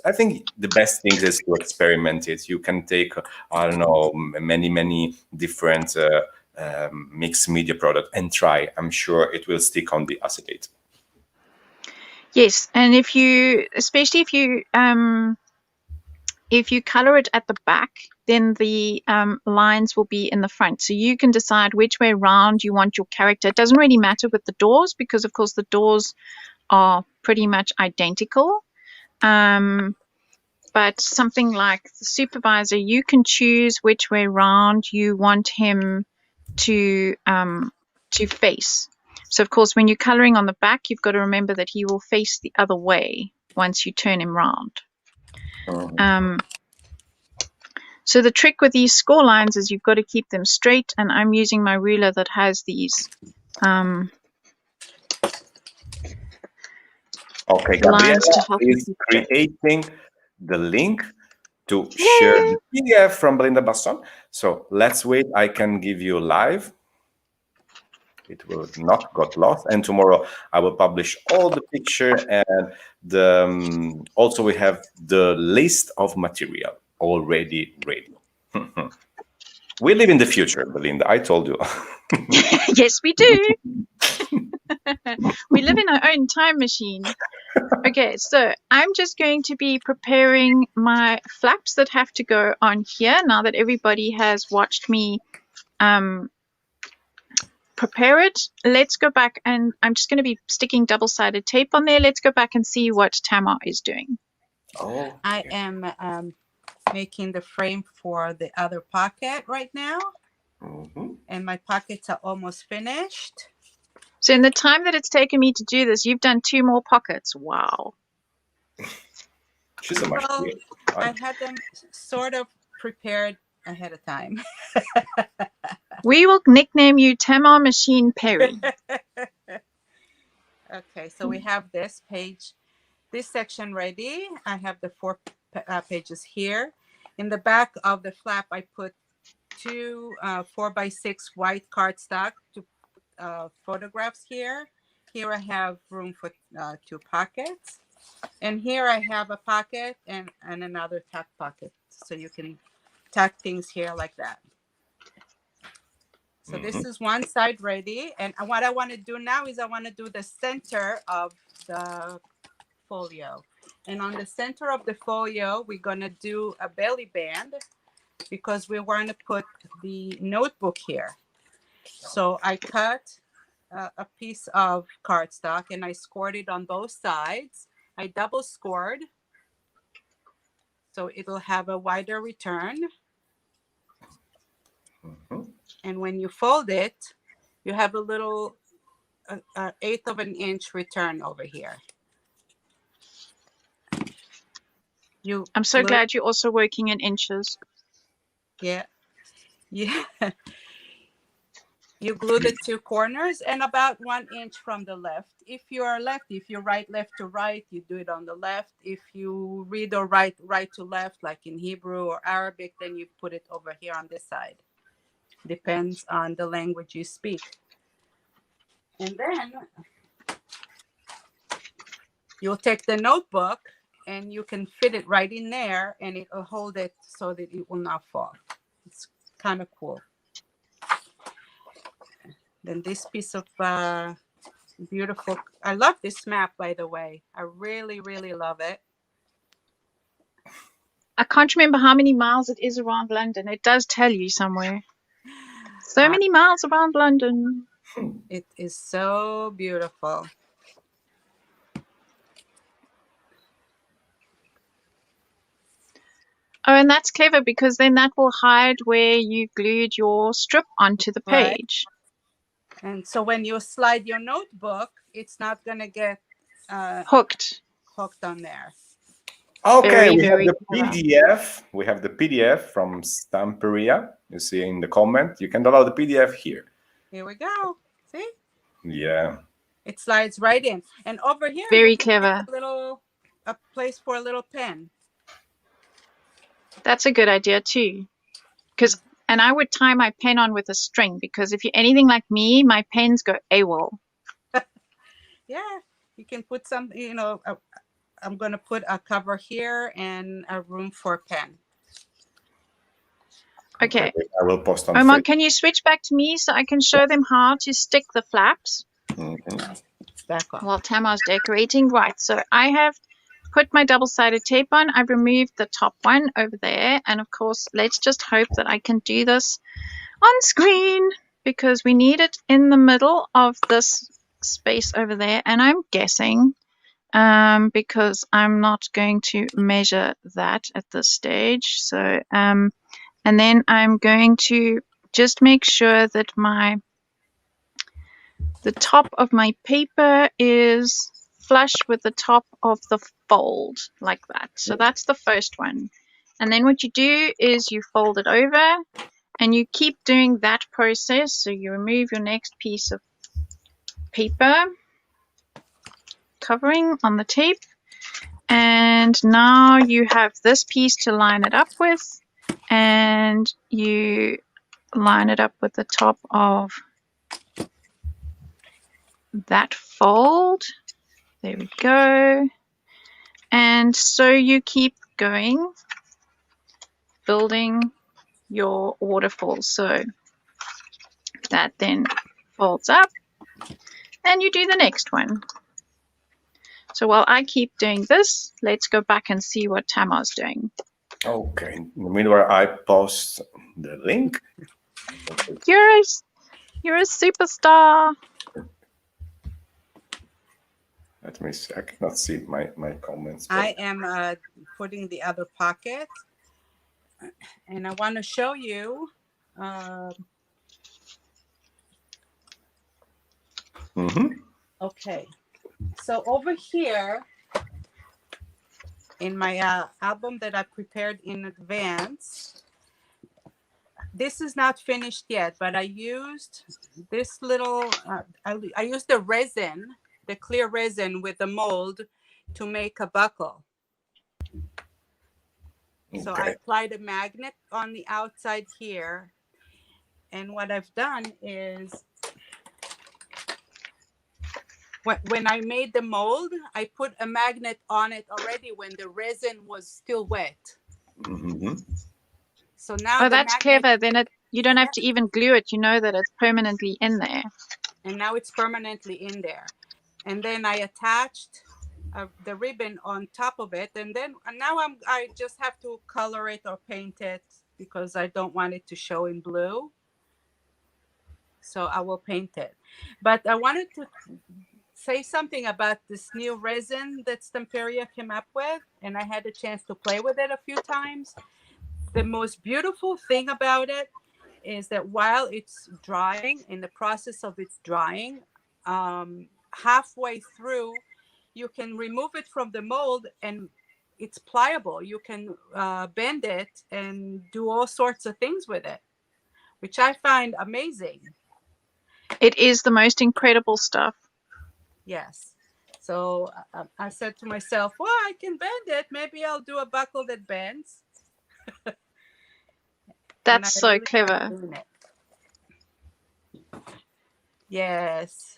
I think the best thing is to experiment it. You can take, I don't know, many different mixed media product and try. I'm sure it will stick on the acetate. Yes, and especially if you color it at the back, then the lines will be in the front. So you can decide which way around you want your character. It doesn't really matter with the doors, because of course the doors are pretty much identical. But something like the supervisor, you can choose which way around you want him to face. So of course, when you're coloring on the back, you've got to remember that he will face the other way once you turn him round. So the trick with these score lines is you've got to keep them straight, and I'm using my ruler that has these okay, Gabriela is creating the link to share the PDF from Belinda Basson. So let's wait. I can give you live. It will not get lost. And tomorrow I will publish all the picture, and also we have the list of material already ready. We live in the future, Belinda. I told you. Yes, we do. We live in our own time machine. Okay, so I'm just going to be preparing my flaps that have to go on here now that everybody has watched me prepare it. Let's go back, and I'm just going to be sticking double-sided tape on there. Let's go back and see what Tamar is doing. Oh, I am making the frame for the other pocket right now. And my pockets are almost finished. So in the time that it's taken me to do this, you've done 2 more pockets. Wow. She's a much. Well, I had them sort of prepared ahead of time. We will nickname you Tamar Machine Perry. Okay, so we have this page, this section ready. I have the 4 pages here. In the back of the flap, I put 2 4x6 white cardstock to photographs here. Here I have room for 2 pockets. And here I have a pocket and another tack pocket. So you can tack things here like that. So this is one side ready. And what I want to do now is I want to do the center of the folio. And on the center of the folio, we're going to do a belly band because we want to put the notebook here. So I cut a piece of cardstock and I scored it on both sides. I double scored so it'll have a wider return. And when you fold it, you have a little 1/8 of an inch return over here. I'm so glad you're also working in inches. Yeah. Yeah. You glue the 2 corners and about 1 inch from the left. If you're lefty, if you write left to right, you do it on the left. If you read or write right to left, like in Hebrew or Arabic, then you put it over here on this side. Depends on the language you speak. And then you'll take the notebook and you can fit it right in there and it will hold it so that it will not fall. It's kind of cool. Then this piece of beautiful, I love this map, by the way. I really, really love it. I can't remember how many miles it is around London. It does tell you somewhere. So many miles around London. It is so beautiful. Oh, and that's clever because then that will hide where you glued your strip onto the page. Right. And so when you slide your notebook, it's not going to get hooked on there. Okay, we have the PDF. We have the PDF from Stamperia. You see in the comment. You can download the PDF here. Here we go. See? Yeah. It slides right in. And over here, very clever. A place for a little pen. That's a good idea too. And I would tie my pen on with a string because if you're anything like me, my pens go AWOL. Yeah, you can put some, you know, I'm going to put a cover here and a room for a pen. Okay. I will post on Omar, can you switch back to me so I can show them how to stick the flaps? Back on. While Tamar's decorating. Right, so I have put my double-sided tape on. I've removed the top one over there. And of course, let's just hope that I can do this on screen because we need it in the middle of this space over there. And I'm guessing because I'm not going to measure that at this stage. So, and then I'm going to just make sure that the top of my paper is flush with the top of the fold like that. So that's the first one. And then what you do is you fold it over and you keep doing that process. So you remove your next piece of paper covering on the tape. And now you have this piece to line it up with. And you line it up with the top of that fold. There we go. And so you keep going, building your waterfall. So that then folds up and you do the next one. So while I keep doing this, let's go back and see what Tamar's doing. Okay. In the meanwhile, I post the link. You're a superstar. Let me see. I cannot see my comments. I am putting the other pocket. And I want to show you Okay. So over here, in my album that I prepared in advance, this is not finished yet, but I used this little, I used the resin, the clear resin with the mold to make a buckle. So I applied a magnet on the outside here. And what I've done is, when I made the mold, I put a magnet on it already when the resin was still wet. So now that's clever. Then you don't have to even glue it. You know that it's permanently in there. And now it's permanently in there. And then I attached the ribbon on top of it. And then now I just have to color it or paint it because I don't want it to show in blue. So I will paint it. But I wanted to say something about this new resin that Stamperia came up with. And I had a chance to play with it a few times. The most beautiful thing about it is that while it's drying, in the process of its drying, halfway through, you can remove it from the mold and it's pliable. You can bend it and do all sorts of things with it, which I find amazing. It is the most incredible stuff. Yes. So I said to myself, well, I can bend it. Maybe I'll do a buckle that bends. That's so clever. Yes.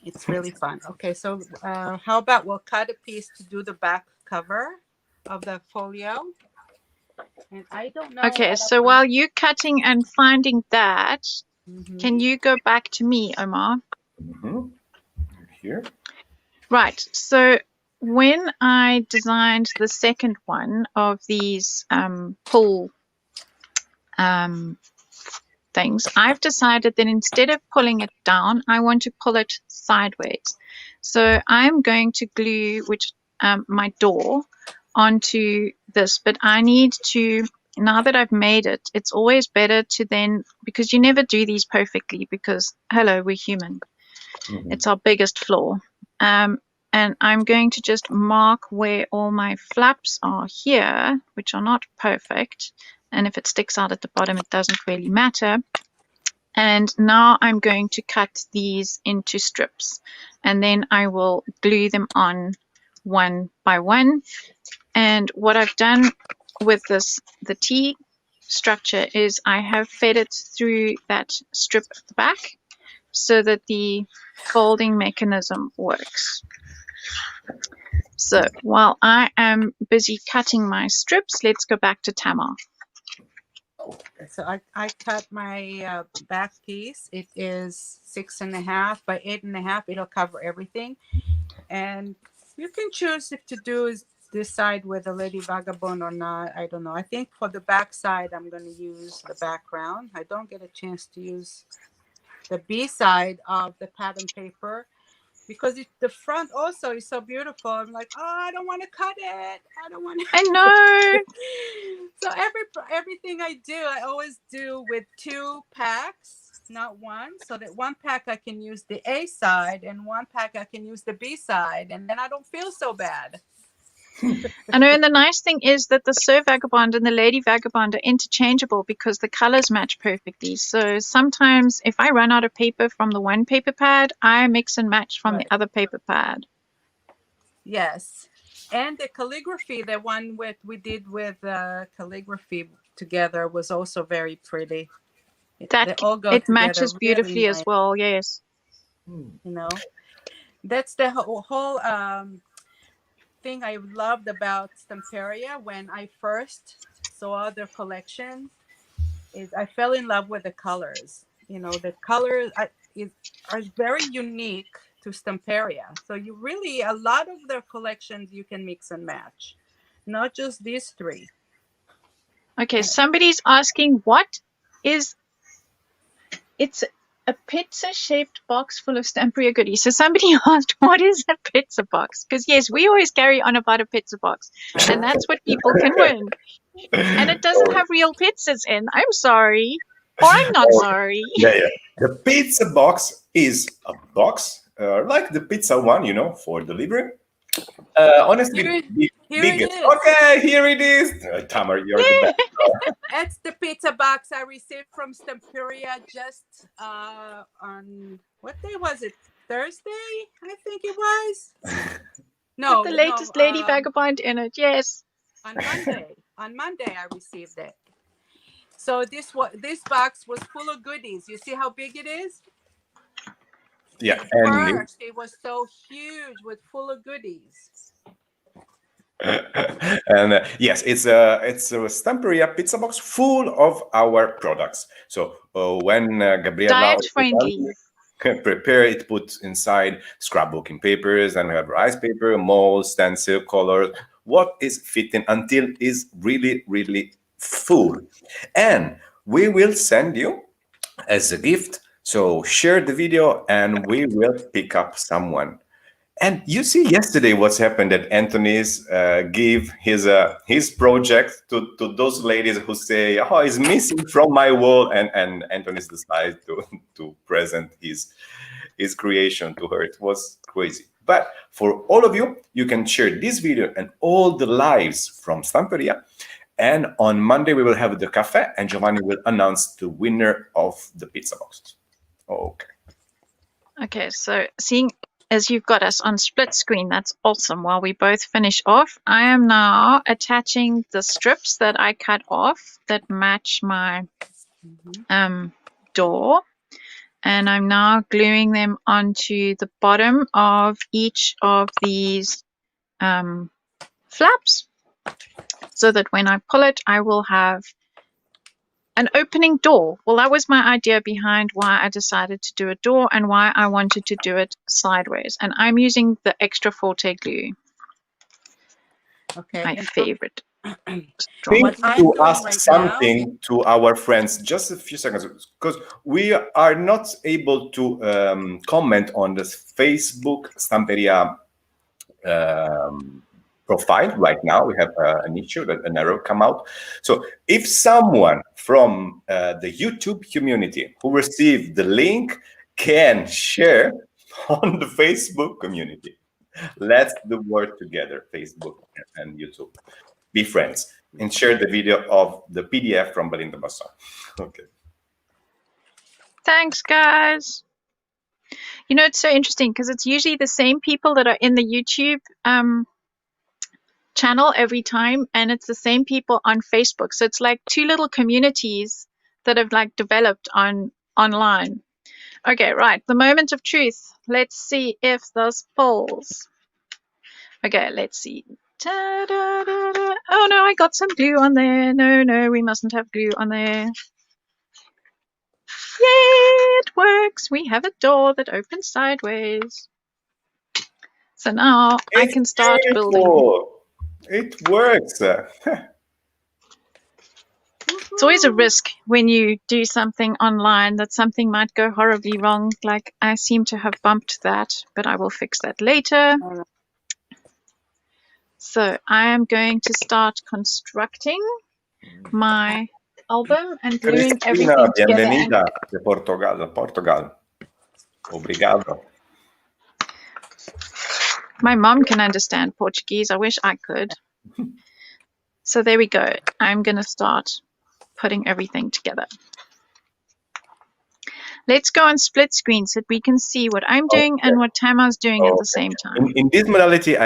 It's really fun. Okay, so how about we'll cut a piece to do the back cover of the folio. And I don't know. Okay, so while you're cutting and finding that, can you go back to me, Omar? Here. Right, so when I designed the second one of these pull things, I've decided that instead of pulling it down, I want to pull it sideways. So I'm going to glue my door onto this, but I need to, now that I've made it, it's always better to then, because you never do these perfectly because, hello, we're human. It's our biggest flaw. And I'm going to just mark where all my flaps are here, which are not perfect. And if it sticks out at the bottom, it doesn't really matter. And now I'm going to cut these into strips. And then I will glue them on one by one. And what I've done with the T structure is I have fed it through that strip at the back so that the folding mechanism works. So while I am busy cutting my strips, let's go back to Tamar. So I cut my back piece. It is 6.5 by 8.5. It'll cover everything. And you can choose if to do this side with a Lady Vagabond or not. I don't know. I think for the back side, I'm going to use the background. I don't get a chance to use the B side of the pattern paper because the front also is so beautiful. I'm like, oh, I don't want to cut it. I don't want to. I know. So everything I do, I always do with 2 packs, not one. So that one pack I can use the A side and one pack I can use the B side. And then I don't feel so bad. I know, and the nice thing is that the Sir Vagabond and the Lady Vagabond are interchangeable because the colors match perfectly. So sometimes if I run out of paper from the one paper pad, I mix and match from the other paper pad. Yes. And the calligraphy, the one we did with calligraphy together was also very pretty. It matches beautifully really as nice. well, yes. You know, that's the whole thing I loved about Stamperia when I first saw their collection is I fell in love with the colors. You know, the colors are very unique to Stamperia. So you really, a lot of their collections you can mix and match, not just these 3. Okay, somebody's asking it's a pizza-shaped box full of Stamperia goodies. So somebody asked, what is a pizza box? Because yes, we always carry on about a pizza box, and that's what people can win. And it doesn't have real pizzas in. I'm sorry, or I'm not sorry. Yeah. The pizza box is a box like the pizza one, you know, for delivery. Honestly, Here it biggest. is. Okay, here it is. Tamar, you're the best. That's the pizza box I received from Stamperia just on, what day was it? Thursday, I think it was. No, With the latest Lady Vagabond in it, yes. On Monday. On Monday, I received it. So this box was full of goodies. You see how big it is? Yeah, First, it was so huge with full of goodies. And yes, it's a Stamperia pizza box full of our products. So when Gabriela diet friendly prepare it, put inside scrapbooking papers, and we have rice paper, mold, stencil, colors. What is fitting until is really, really full, and we will send you as a gift. So share the video, and we will pick up someone. And you see yesterday what's happened, that Anthony's give his project to those ladies who say, oh, it's missing from my wall, and Anthony's decided to present his creation to her. It was crazy. But for all of you, you can share this video and all the lives from Stamperia. And on Monday, we will have the cafe, and Giovanni will announce the winner of the pizza boxes. Okay. Okay, so seeing as you've got us on split screen, that's awesome. While we both finish off, I am now attaching the strips that I cut off that match my door, and I'm now gluing them onto the bottom of each of these flaps, so that when I pull it, I will have an opening door. Well, that was my idea behind why I decided to do a door and why I wanted to do it sideways. And I'm using the extra forte glue. Okay. My favorite. Think to ask something to our friends, just a few seconds, because we are not able to comment on this Facebook Stamperia profile right now. We have an issue that an error come out. So if someone from the YouTube community who received the link can share on the Facebook community, let's do work together, Facebook and YouTube. Be friends and share the video of the PDF from Belinda Basson. Okay. Thanks, guys. You know, it's so interesting because it's usually the same people that are in the YouTube channel every time, and it's the same people on Facebook. So it's like two little communities that have like developed online. Okay, right. The moment of truth. Let's see if this pulls. Okay, let's see. Ta-da-da-da. Oh no, I got some glue on there. No, we mustn't have glue on there. Yay, it works. We have a door that opens sideways. So now I can start building. It works. It's always a risk when you do something online that something might go horribly wrong. Like I seem to have bumped that, but I will fix that later. So I am going to start constructing my album and gluing everything together. Bienvenida de Portugal. Obrigado. My mom can understand Portuguese. I wish I could. So there we go. I'm going to start putting everything together. Let's go on split screen so that we can see what I'm doing and what Tamar's doing at the same time. In this modality,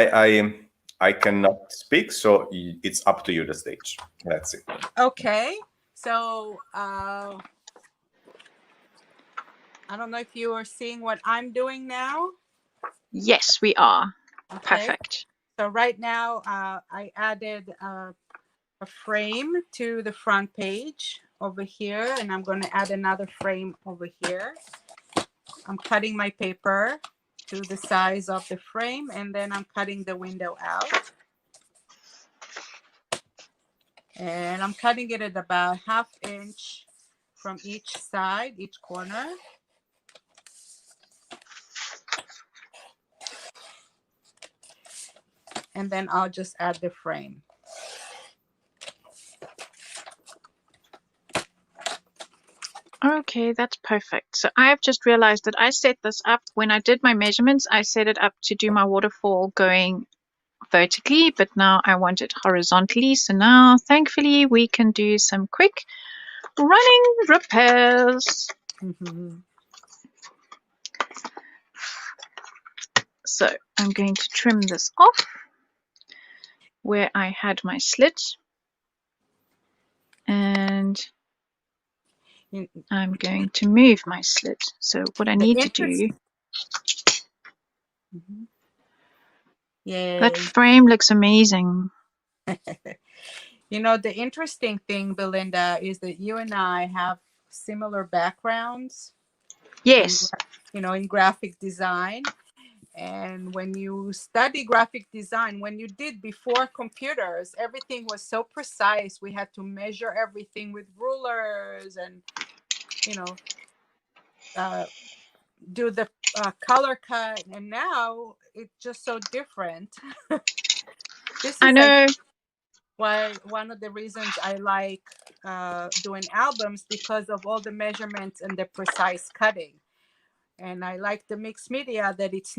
I cannot speak, so it's up to you, the stage. That's it. Okay. So I don't know if you are seeing what I'm doing now. Yes, we are. Okay. Perfect. So right now, I added a frame to the front page over here, and I'm going to add another frame over here. I'm cutting my paper to the size of the frame, and then I'm cutting the window out. And I'm cutting it at about 1/2 inch from each side, each corner. And then I'll just add the frame. Okay, that's perfect. So I have just realized that I set this up when I did my measurements. I set it up to do my waterfall going vertically, but now I want it horizontally. So now, thankfully, we can do some quick running repairs. So I'm going to trim this off where I had my slit. And I'm going to move my slit. So what I need to do... Yay. That frame looks amazing. You know, the interesting thing, Belinda, is that you and I have similar backgrounds. Yes. In graphic design. And when you study graphic design, when you did before computers, everything was so precise. We had to measure everything with rulers and, do the color cut. And now it's just so different. I know. Why one of the reasons I like doing albums, because of all the measurements and the precise cutting. And I like the mixed media that it's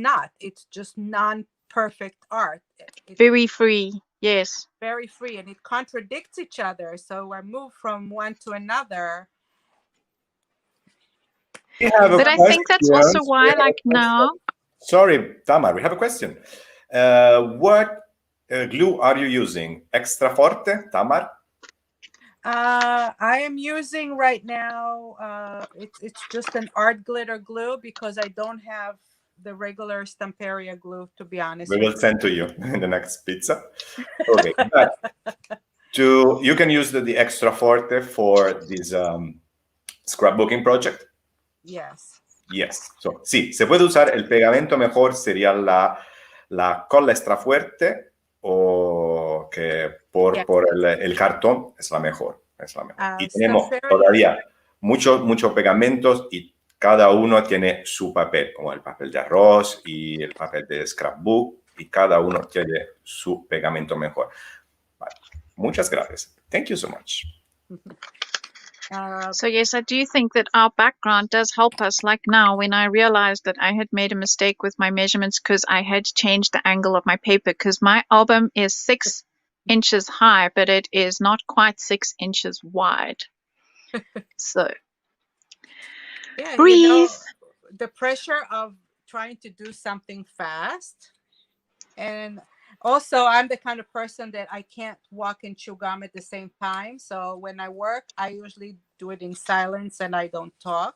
just non-perfect art. Very free. Yes. Very free, and it contradicts each other. So I move from one to another. But I think that's also why, like now. Sorry, Tamar, we have a question. What glue are you using? Extra Forte, Tamar? I am using right now, it's just an art glitter glue because I don't have the regular Stamperia glue, to be honest. We will send to you in the next pizza. Okay, but you can use the Extra Forte for this scrapbooking project. Yes. Yes. So, sí, se puede usar. El pegamento mejor sería la cola extra fuerte, o que por el cartón es la mejor. Y tenemos todavía muchos pegamentos y cada uno tiene su papel, como el papel de arroz y el papel de scrapbook, y cada uno tiene su pegamento mejor. Vale. Muchas gracias. Thank you so much. So yes, I do think that our background does help us. Like now, when I realized that I had made a mistake with my measurements because I had changed the angle of my paper, because my album is 6 inches high, but it is not quite 6 inches wide. So breathe. The pressure of trying to do something fast, and also I'm the kind of person that I can't walk and chew gum at the same time. So when I work, I usually do it in silence and I don't talk.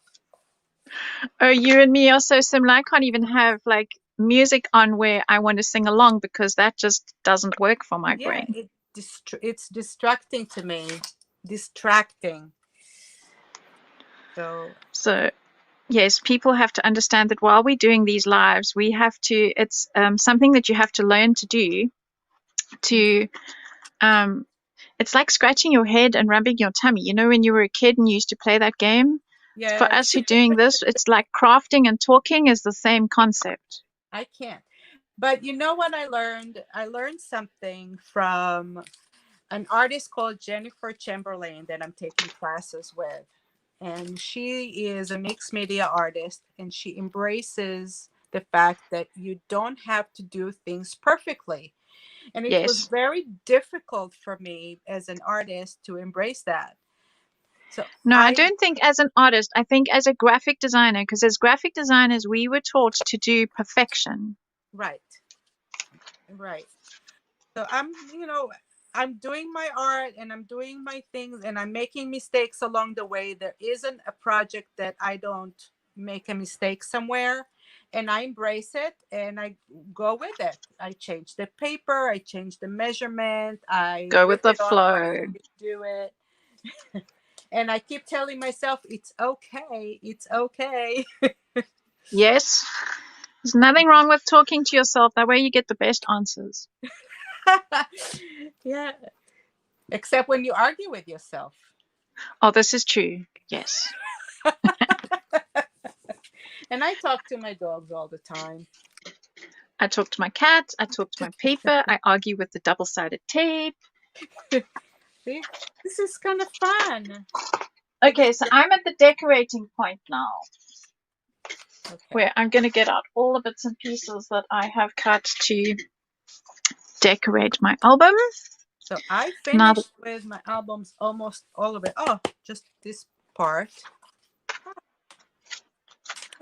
Oh, you and me are so similar. I can't even have like music on where I want to sing along, because that just doesn't work for my brain. It's distracting to me. Distracting. So yes, people have to understand that while we're doing these lives, we have to, it's something that you have to learn to do to, it's like scratching your head and rubbing your tummy. You know, when you were a kid and you used to play that game? Yes. For us who are doing this, it's like crafting and talking is the same concept. I can't. But you know what I learned? I learned something from an artist called Jennifer Chamberlain that I'm taking classes with. And she is a mixed media artist, and she embraces the fact that you don't have to do things perfectly. And it was very difficult for me as an artist to embrace that. So no, I don't think as an artist. I think as a graphic designer, because as graphic designers, we were taught to do perfection. Right. So I'm doing my art and I'm doing my things and I'm making mistakes along the way. There isn't a project that I don't make a mistake somewhere, and I embrace it and I go with it. I change the paper, I change the measurement, I go with the flow. Do it. And I keep telling myself, it's okay. It's okay. Yes. There's nothing wrong with talking to yourself. That way you get the best answers. Yeah. Except when you argue with yourself. Oh, this is true. Yes. And I talk to my dogs all the time. I talk to my cat. I talk to my paper. I argue with the double-sided tape. See, this is kind of fun. Okay, so I'm at the decorating point now, Okay. where I'm going to get out all the bits and pieces that I have cut to decorate my album. So I Now finished with my albums, almost all of it. Oh, just this part. What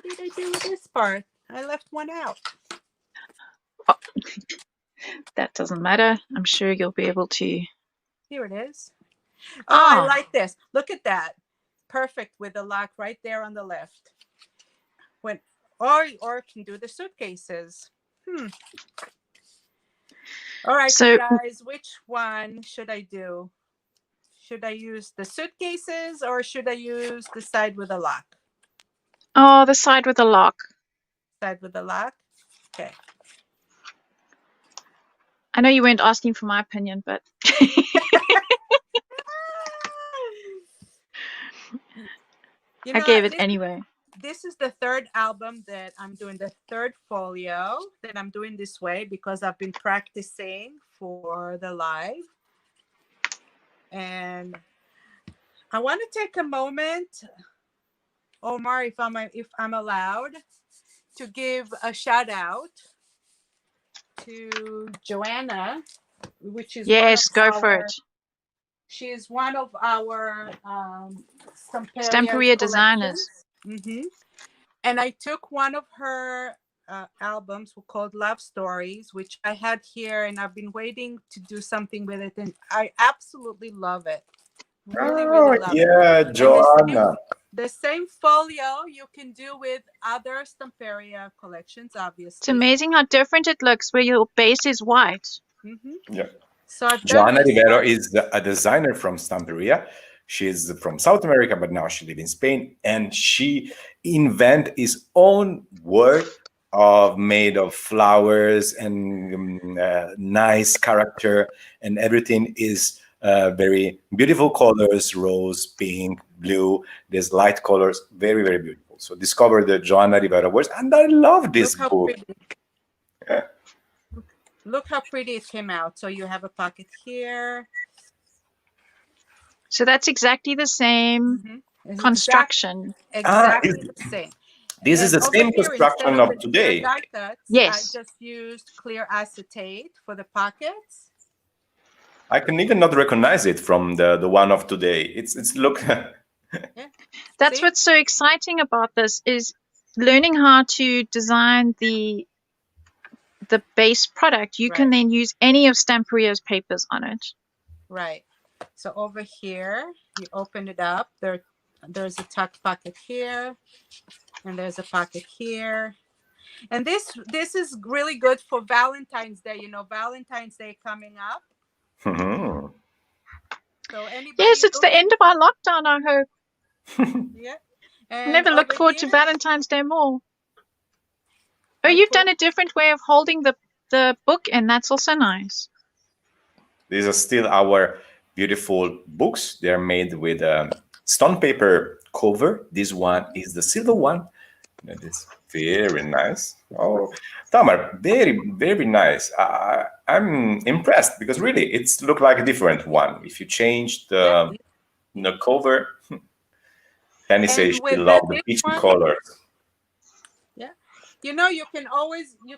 did I do with this part? I left one out. that doesn't matter. I'm sure you'll be able to. Here it is. Oh, I Ah. like this. Look at that. Perfect with the lock right there on the left. Or can do the suitcases. All right, So- you guys, which one should I do? Should I use the suitcases or should I use the side with the lock? Oh, the side with the lock. Side with the lock? Okay. I know you weren't asking for my opinion, but You I know, gave it anyway. this is the third album that I'm doing, the third folio that I'm doing this way because I've been practicing for the live. And I want to take a moment, Omar, if I'm allowed, to give a shout out to Joanna, which is Yes, go for it. She is one of our Stamperia designers. And I took one of her albums called Love Stories, which I had here, and I've been waiting to do something with it, and I absolutely love it. Really love it. Yeah, Joanna. The same folio you can do with other Stamperia collections, obviously. It's amazing how different it looks where your base is white. Yeah. So Joanna Rivero is a designer from Stamperia. She's from South America, but now she lives in Spain, and she invent his own work made of flowers and nice character, and everything is very beautiful colors: rose, pink, blue. There's light colors, very, very beautiful. So discover the Joanna Rivero works, and I love this book. Yeah. Look how pretty it came out. So you have a pocket here. So that's exactly the same construction. Exactly the same. This is the same here, construction of today. I Yes. just used clear acetate for the pockets. I can even not recognize it from the one of today. It's look. That's See? what's so exciting about this is learning how to design the base product. You can then use any of Stamperia's papers on it. Right. So over here, you open it up. There's a tuck pocket here, and there's a pocket here. And this is really good for Valentine's Day. You know, Valentine's Day coming up. So anybody Yes, it's the end of our lockdown, I hope. Yeah. Never look forward to Valentine's Day more. Oh, you've done a different way of holding the book, and that's also nice. These are still our beautiful books. They're made with stone paper cover. This one is the silver one. That is very nice. Oh, Tamar, very, very nice. I'm impressed because really it's looked like a different one. If you change the cover, Penny says she loves the peachy colors. Yeah. You know, you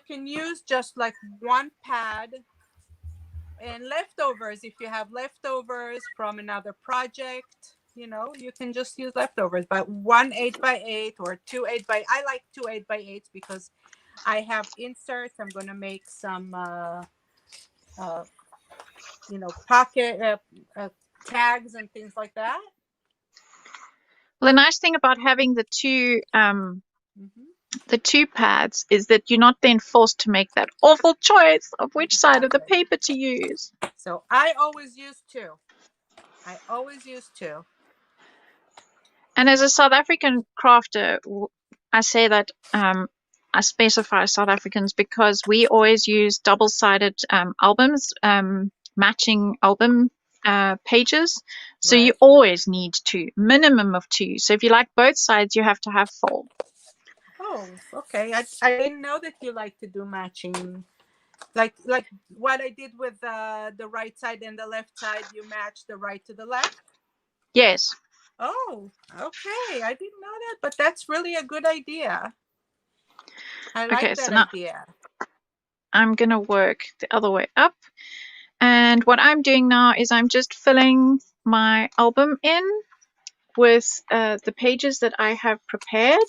can use just like one pad and leftovers. If you have leftovers from another project, you know, you can just use leftovers. But 1 8x8 or 2 8x8. I like 2 8x8s because I have inserts. I'm going to make some, you know, pocket tags and things like that. Well, the nice thing about having the two pads is that you're not then forced to make that awful choice of which side of the paper to use. So I always use two. And as a South African crafter, I say that I specify South Africans because we always use double-sided albums, matching album pages. So you always need two, minimum of two. So if you like both sides, you have to have 4. Oh, okay. I didn't know that you like to do matching. Like what I did with the right side and the left side, you match the right to the left? Yes. Oh, okay. I didn't know that, but that's really a good idea. I like that idea. I'm going to work the other way up. And what I'm doing now is I'm just filling my album in with the pages that I have prepared.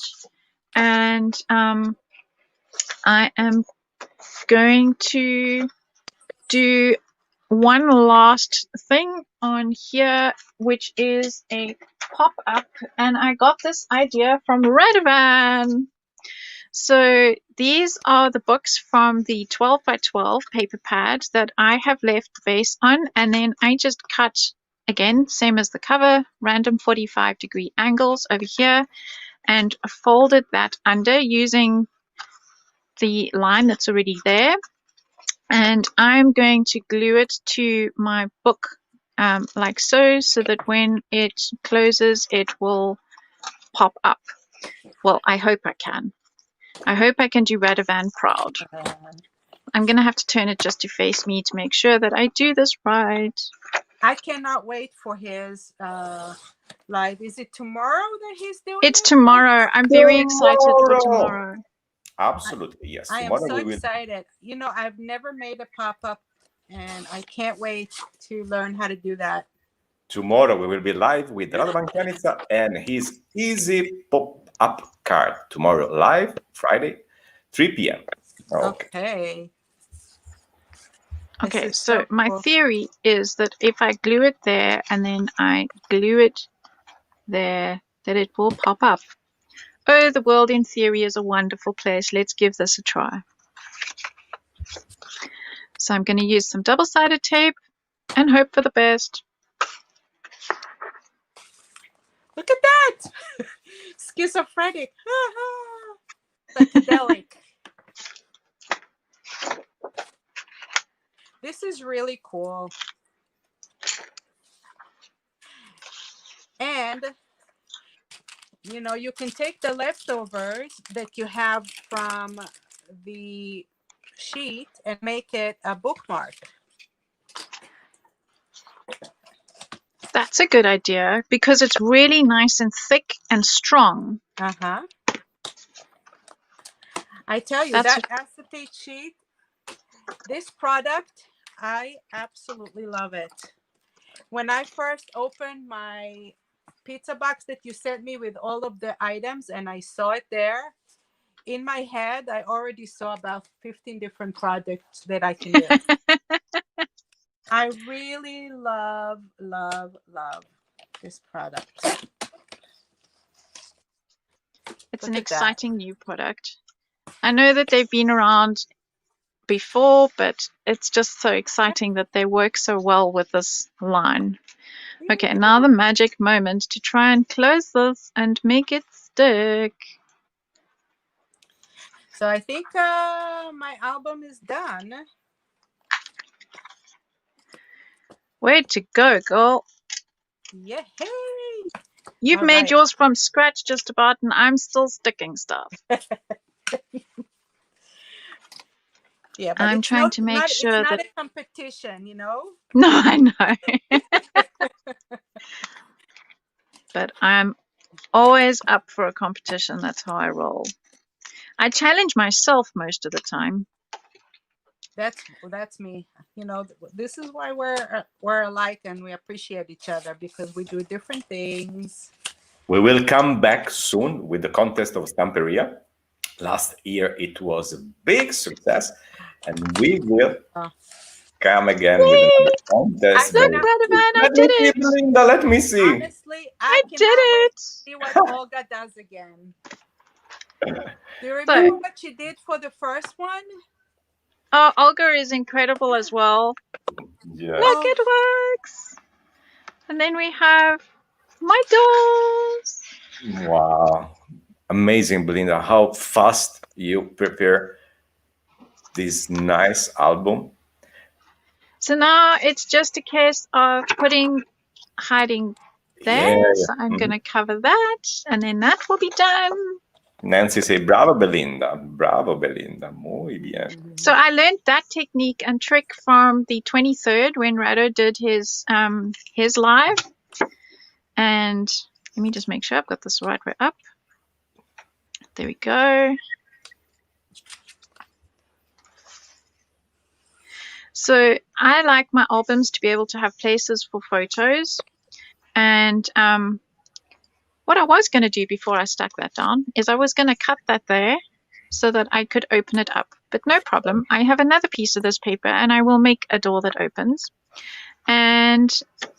And I am going to do one last thing on here, which is a pop-up. And I got this idea from Radovan. So these are the books from the 12 by 12 paper pad that I have left the base on, and then I just cut, again, same as the cover, random 45-degree angles over here, and folded that under using the line that's already there. And I'm going to glue it to my book like so that when it closes, it will pop up. Well, I hope I can. I hope I can do Radovan proud. I'm going to have to turn it just to face me to make sure that I do this right. I cannot wait for his live. Is it tomorrow that he's doing it? It's tomorrow. I'm very excited for tomorrow. Absolutely, yes. I am so excited. You know, I've never made a pop-up, and I can't wait to learn how to do that. Tomorrow we will be live with Radovan Kanica and his easy pop-up card. Tomorrow live, Friday, 3 p.m. Okay. Okay, so my theory is that if I glue it there and then I glue it there, that it will pop up. Oh, the world in theory is a wonderful place. Let's give this a try. So I'm going to use some double-sided tape and hope for the best. Look at that! Schizophrenic. Psychedelic. This is really cool. And, you know, you can take the leftovers that you have from the sheet and make it a bookmark. That's a good idea because it's really nice and thick and strong. Uh-huh. I tell you, that acetate sheet, this product, I absolutely love it. When I first opened my pizza box that you sent me with all of the items and I saw it there, in my head, I already saw about 15 different projects that I can do. I really love, love, love this product. It's an exciting new product. I know that they've been around before, but it's just so exciting that they work so well with this line. Okay, now the magic moment to try and close this and make it stick. So I think my album is done. Way to go, girl. Yay! You've made yours from scratch just about, and I'm still sticking stuff. Yeah, but I'm trying to make sure it's that not a competition, you know? No, I know. But I'm always up for a competition. That's how I roll. I challenge myself most of the time. That's me. You know, this is why we're alike and we appreciate each other, because we do different things. We will come back soon with the contest of Stamperia. Last year it was a big success, and we will come again with another contest. Look, Radovan, I did it! Belinda, let me see. Honestly, I did it! See what Olga does again. Do you remember what she did for the first one? Oh, Olga is incredible as well. Yeah. Look, it works! And then we have my dolls. Wow. Amazing, Belinda, how fast you prepare this nice album. So now it's just a case of hiding there. Yeah. So I'm going to cover that, and then that will be done. Nancy say, bravo, Belinda. Bravo, Belinda. Muy bien. So I learned that technique and trick from the 23rd when Rado did his live. And Let me just make sure I've got this right way up. There we go. So I like my albums to be able to have places for photos. And what I was going to do before I stuck that down is I was going to cut that there so that I could open it up. But no problem. I have another piece of this paper and I will make a door that opens. And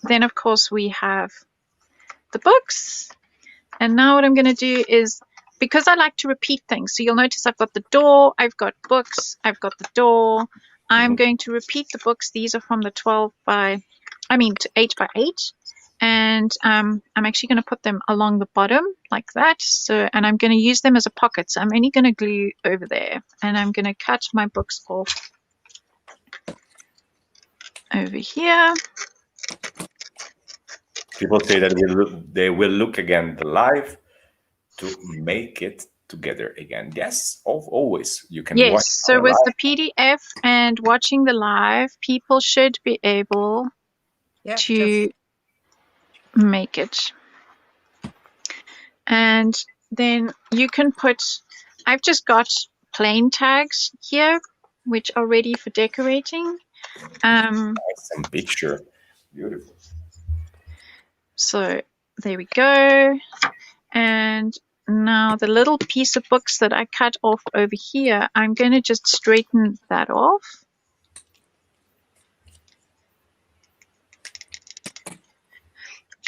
then, of course, we have the books. And now what I'm going to do is, because I like to repeat things, so you'll notice I've got the door, I've got books, I've got the door. I'm going to repeat the books. These are from the 8 by 8. And I'm actually going to put them along the bottom like that. So, and I'm going to use them as a pocket. So I'm only going to glue over there, and I'm going to cut my books off over here. People say that they will look again the live to make it together again. Yes, always you can. Yes. So with the PDF and watching the live, people should be able to make it. And then you can put, I've just got plain tags here which are ready for decorating. Some picture, beautiful. So there we go. And now the little piece of books that I cut off over here, I'm going to just straighten that off.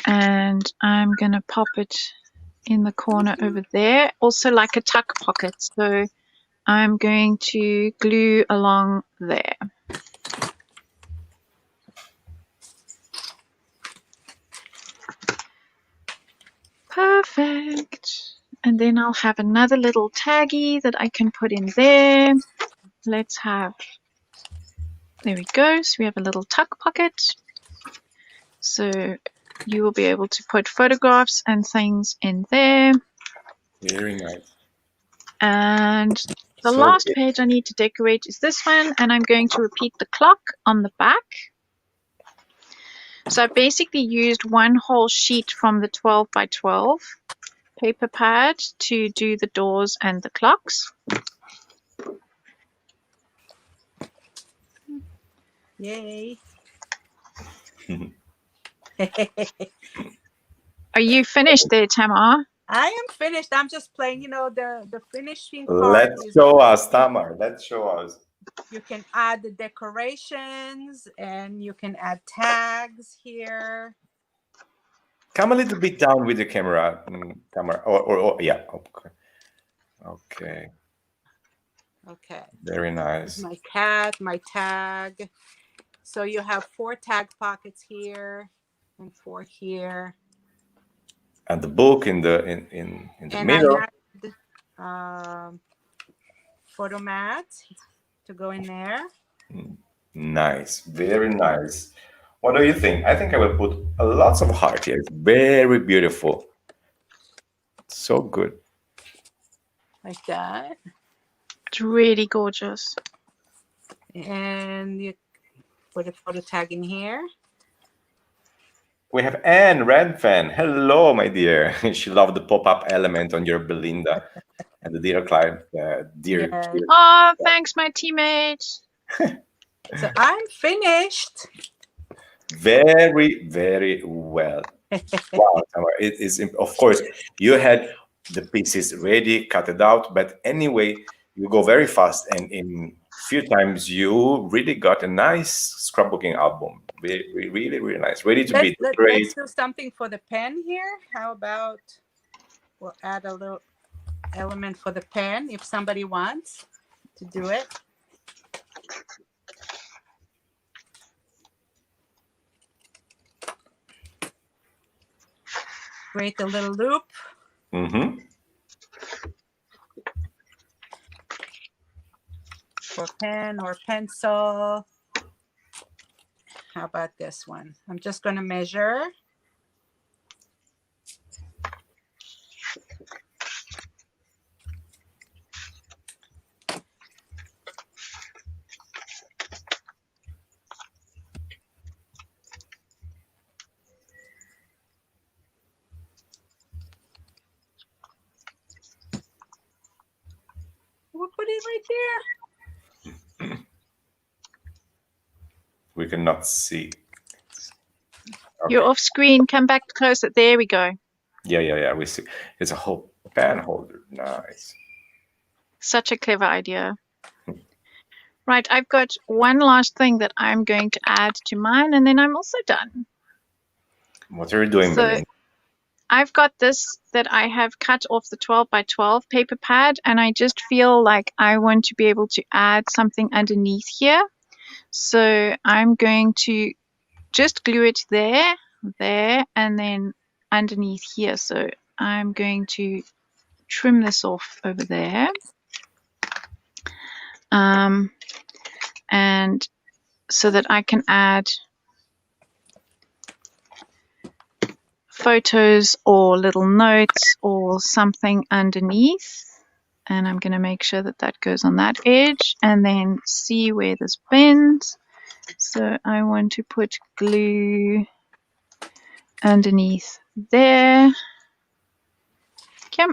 And I'm going to pop it in the corner over there, also like a tuck pocket. So I'm going to glue along there. Perfect. And then I'll have another little taggy that I can put in there. Let's have, there we go. So we have a little tuck pocket. So you will be able to put photographs and things in there. Very nice. And the last page I need to decorate is this one, and I'm going to repeat the clock on the back. So I basically used one whole sheet from the 12 by 12 paper pad to do the doors and the clocks. Yay. Are you finished there, Tamar? I am finished. I'm just playing, the finishing part. Let's show us, Tamar. Let's show us. You can add the decorations and you can add tags here. Come a little bit down with the camera, Tamar. Or yeah. Okay. Okay. Very nice. My cat, my tag. So you have 4 tag pockets here and 4 here. And the book in the middle. I added, photo mat to go in there. Nice, very nice. What do you think? I think I will put lots of heart here. It's very beautiful. So good. Like that. It's really gorgeous. And you put a photo tag in here. We have Anne Redfan. Hello, my dear. She loved the pop-up element on your Belinda. And the dear client, dear. Oh, thanks, my teammate. So I'm finished. Very, very well. Wow, it is, of course, you had the pieces ready, cut it out, but anyway, you go very fast, and in a few times you really got a nice scrapbooking album. Really, really nice. Ready to be great. Let's do something for the pen here. How about we'll add a little element for the pen if somebody wants to do it. Create a little loop. For pen or pencil. How about this one? I'm just going to measure. put it right there. We cannot see. Okay. You're off screen. Come back closer. There we go. Yeah. We see. It's a whole pen holder. Nice. Such a clever idea. Right, I've got one last thing that I'm going to add to mine, and then I'm also done. What are you doing, So, Belinda? I've got this that I have cut off the 12 by 12 paper pad, and I just feel like I want to be able to add something underneath here. So I'm going to just glue it there, and then underneath here. So I'm going to trim this off over there. And so that I can add photos or little notes or something underneath. And I'm going to make sure that that goes on that edge and then see where this bends. So I want to put glue underneath there. Okay.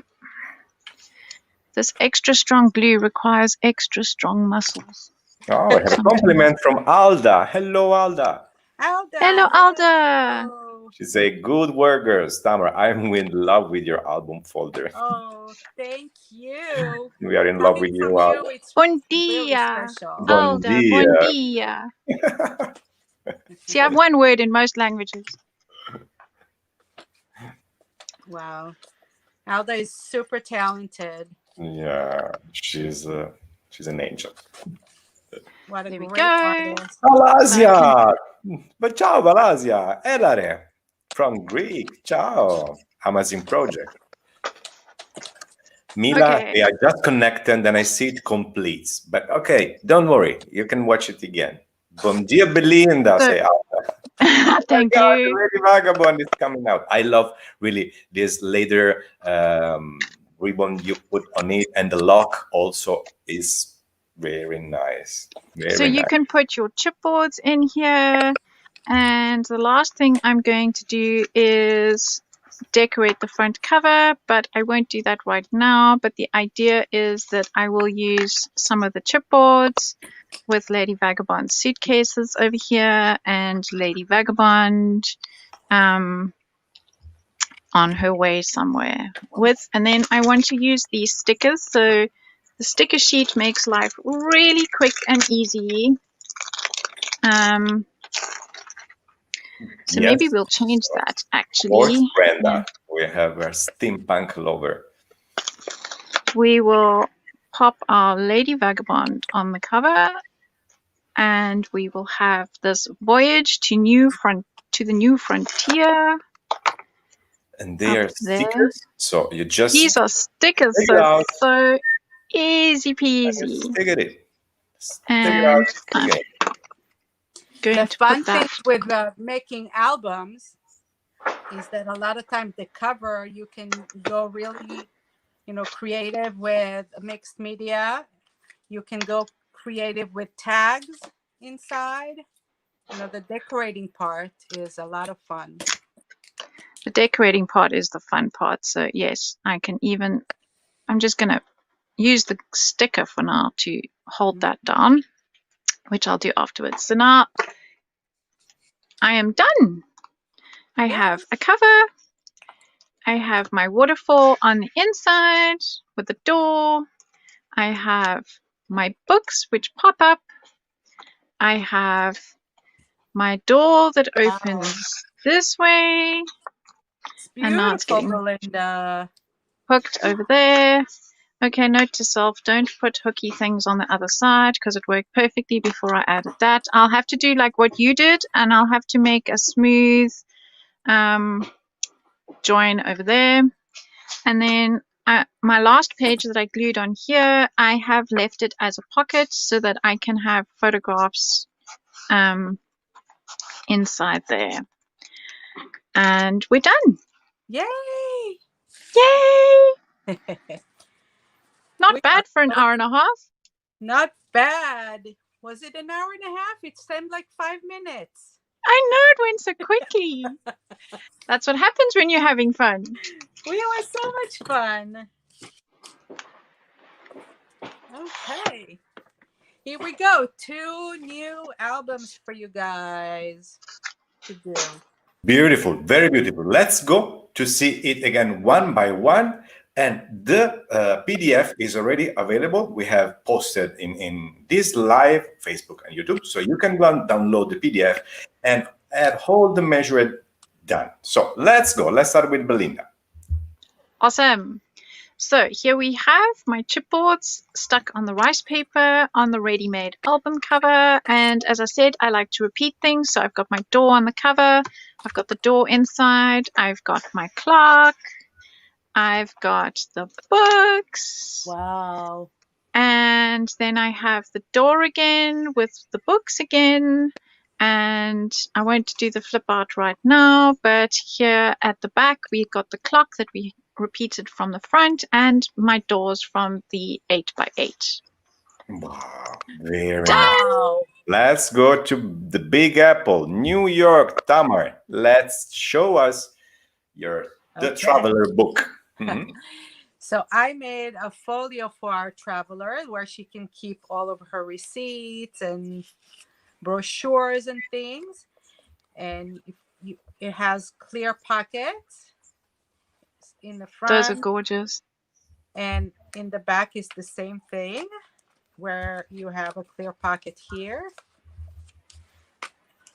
This extra strong glue requires extra strong muscles. Oh, I have a compliment from Alda. Hello, Alda. Alda. Hello, Alda. Hello. She said, good work, girls. Tamara, I'm in love with your album folder. Oh, thank you. We are in love with Coming you, from Alda. It's Bon really dia. special. Bon Alda, dia. bon dia. See, I have one word in most languages. Wow. Alda is super talented. Yeah, she's an angel. What a There we great go. artist. Valasia! But ciao, Valasia! Elare! From Greek. Ciao! Amazing project. Mila, Okay. they are just connected and I see it completes. But okay, don't worry. You can watch it again. Bon dia, Belinda, So- say Alda. Thank Oh my God, you. the Lady Vagabond is coming out. I love really this leather ribbon you put on it, and the lock also is very nice. So you can put your chipboards in here. And the last thing I'm going to do is decorate the front cover, but I won't do that right now. But the idea is that I will use some of the chipboards with Lady Vagabond suitcases over here and Lady Vagabond on her way somewhere with. And then I want to use these stickers. So the sticker sheet makes life really quick and easy. So Yes. maybe we'll change that Of actually. course, Brenda, we have our steampunk lover. We will pop our Lady Vagabond on the cover, and we will have this voyage to the new frontier. And they are up there. stickers, so you just These are stickers, Stick it out. so easy peasy. stick it. Stick it And out, stick it. going The to fun put that. thing with making albums is that a lot of times the cover, you can go really, creative with mixed media. You can go creative with tags inside. The decorating part is a lot of fun. The decorating part is the fun part. So yes, I'm just going to use the sticker for now to hold that down, which I'll do afterwards. So now I am done. I have a cover. I have my waterfall on the inside with the door. I have my books which pop up. I have my door that opens this way. It's And now it's beautiful, getting Belinda. hooked over there. Okay, note to self, don't put hooky things on the other side because it worked perfectly before I added that. I'll have to do like what you did, and I'll have to make a smooth join over there. And then my last page that I glued on here, I have left it as a pocket so that I can have photographs inside there. And we're done. Yay! Yay! Not bad for an hour and a half. Not bad. Was it an hour and a half? It seemed like 5 minutes. I know it went so quickly. That's what happens when you're having fun. We had so much fun. Okay. Here we go. 2 new albums for you guys to do. Beautiful, very beautiful. Let's go to see it again one by one. And the PDF is already available. We have posted in this live Facebook and YouTube. So you can go and download the PDF and add all the measured done. So let's go. Let's start with Belinda. Awesome. So here we have my chipboards stuck on the rice paper on the ready-made album cover. And as I said, I like to repeat things. So I've got my door on the cover. I've got the door inside. I've got my clock. I've got the books. Wow. And then I have the door again with the books again. And I won't do the flip art right now, but here at the back, we've got the clock that we repeated from the front and my doors from the 8x8. Wow, very nice. Wow. Let's go to the Big Apple, New York. Tamar, let's show us the traveler book. Mhm. So I made a folio for our traveler where she can keep all of her receipts and brochures and things. And it has clear pockets in the front. Those are gorgeous. And in the back is the same thing, where you have a clear pocket here.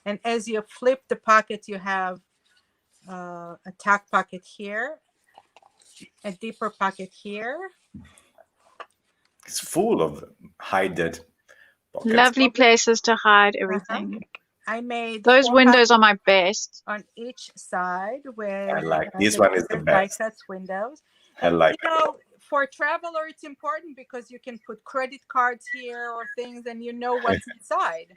And as you flip the pocket, you have a tack pocket here, a deeper pocket here. It's full of hided pockets. Lovely places to hide everything. I made Those 4 windows are my best. on each side with I like this one is the best. die-cut windows. I like You know, for a traveler, it's important because you can put credit cards here or things, and you know what's inside.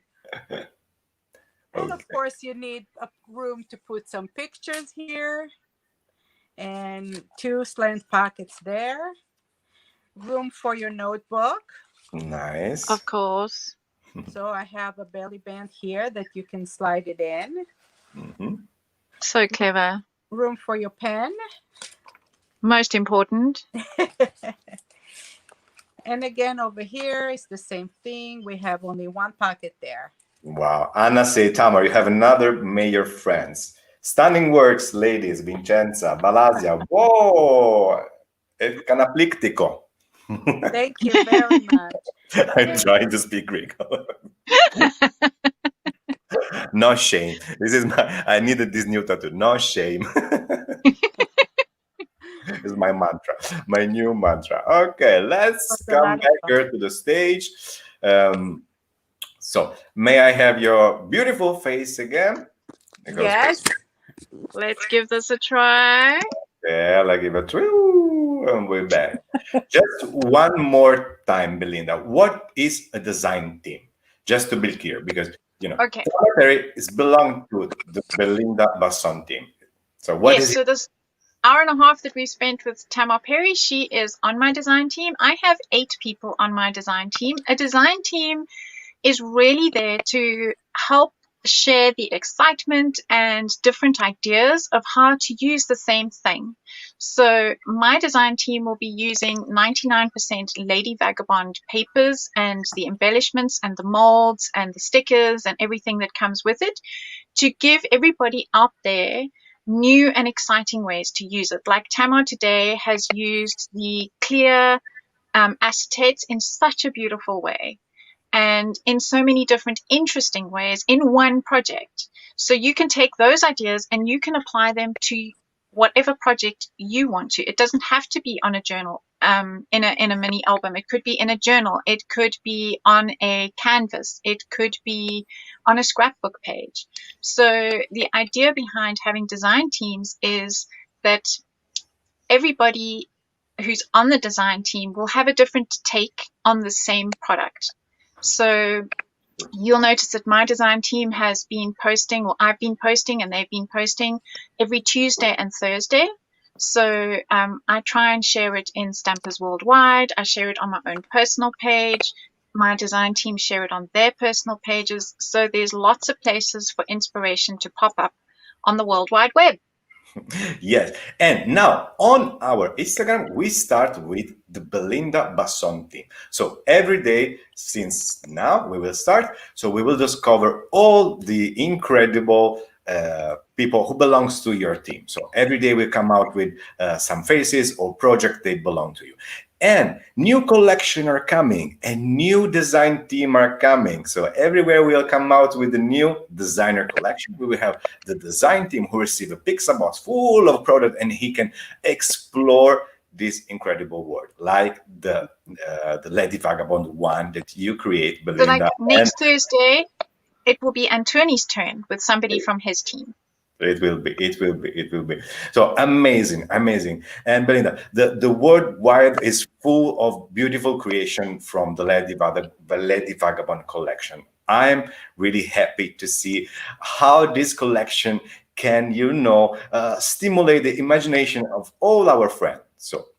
And of course, you need a room to put some pictures here, and 2 slant pockets there. Room for your notebook. Nice. Of course. So I have a belly band here that you can slide it in. Mm-hmm. So clever. Room for your pen. Most important. And again, over here is the same thing. We have only 1 pocket there. Wow. Anna say, Tamar, you have another major friends. Stunning works, ladies. Vincenza, Balazia. Whoa! El canaplictico. Thank you very much. I'm trying to speak Greek. No shame. This is I needed this new tattoo. No shame. Is my mantra, my new mantra. Okay, let's come back here to the stage. So, may I have your beautiful face again? Yes. Let's give this a try. Yeah, I give a twoo, and we're back. Just one more time, Belinda. What is a design team? Just to be clear, because Okay. Stamperia is belong to the Belinda Basson team. So what is so this hour and a half that we spent with Tamar Perry, she is on my design team. I have 8 people on my design team. A design team is really there to help share the excitement and different ideas of how to use the same thing. So my design team will be using 99% Lady Vagabond papers and the embellishments and the molds and the stickers and everything that comes with it to give everybody out there new and exciting ways to use it. Like Tamar today has used the clear acetates in such a beautiful way and in so many different interesting ways in one project. So you can take those ideas and you can apply them to whatever project you want to. It doesn't have to be on a journal, in a mini album. It could be in a journal. It could be on a canvas. It could be on a scrapbook page. So the idea behind having design teams is that everybody who's on the design team will have a different take on the same product. So you'll notice that my design team has been posting, or I've been posting, and they've been posting every Tuesday and Thursday. So I try and share it in Stampers Worldwide. I share it on my own personal page. My design team share it on their personal pages. So there's lots of places for inspiration to pop up on the World Wide Web. Yes, and now on our Instagram, we start with the Belinda Basson team. So every day since now, we will start. So we will discover all the incredible people who belongs to your team. So every day we come out with some faces or project that belong to you. And new collection are coming and new design team are coming. So everywhere we'll come out with a new designer collection. We will have the design team who receive a pizza box full of product and he can explore this incredible world, like the Lady Vagabond one that you create, Belinda. So like next Thursday, it will be Antoni's turn with somebody from his team. It will be. So amazing. And Belinda, the worldwide is full of beautiful creation from the Lady Vagabond collection. I'm really happy to see how this collection can, stimulate the imagination of all our friends. So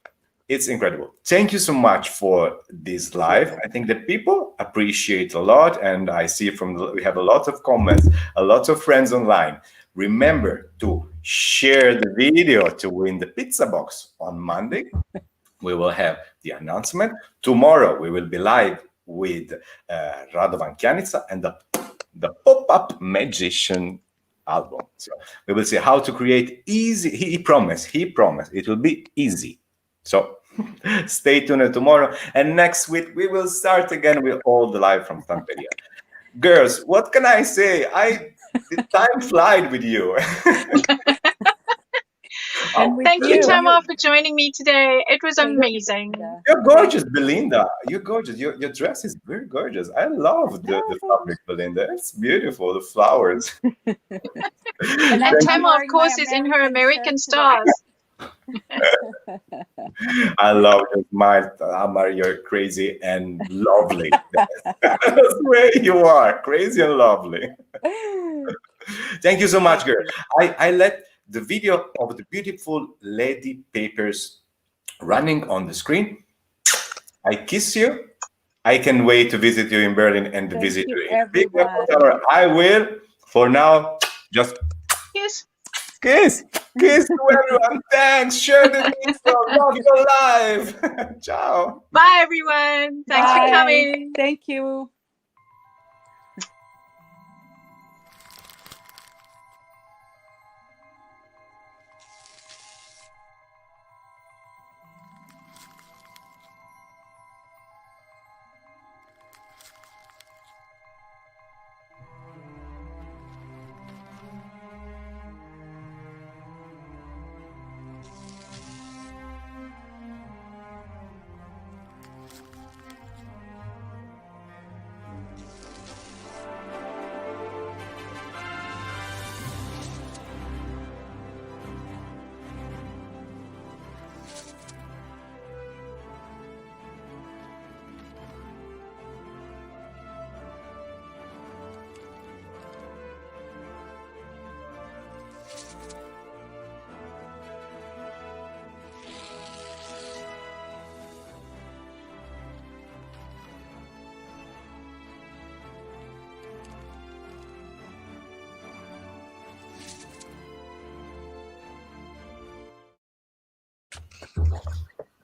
it's incredible. Thank you so much for this live. I think that people appreciate a lot, and I see we have a lot of comments, a lot of friends online. Remember to share the video to win the pizza box on Monday. We will have the announcement. Tomorrow, we will be live with Radovan Kjanica and the pop-up magician album. So we will see how to create easy. He promised it will be easy. So stay tuned tomorrow. And next week, we will start again with all the live from Stamperia. Girls, what can I say? The time flies with you. Thank you, Tamar, for joining me today. It was amazing. You're gorgeous, Belinda. You're gorgeous. Your dress is very gorgeous. I love the fabric, Belinda. It's beautiful, the flowers. And Tamar, of course, is in her American stars. I love your smile, Tamar. You're crazy and lovely. That's where you are, crazy and lovely. Thank you so much, girl. I let the video of the beautiful lady papers running on the screen. I kiss you. I can wait to visit you in Berlin and to visit you in Big Apple. I will. For now, just kiss to everyone. Thanks. Share the video. Love your life. Ciao. Bye, everyone. Thanks for coming. Thank you.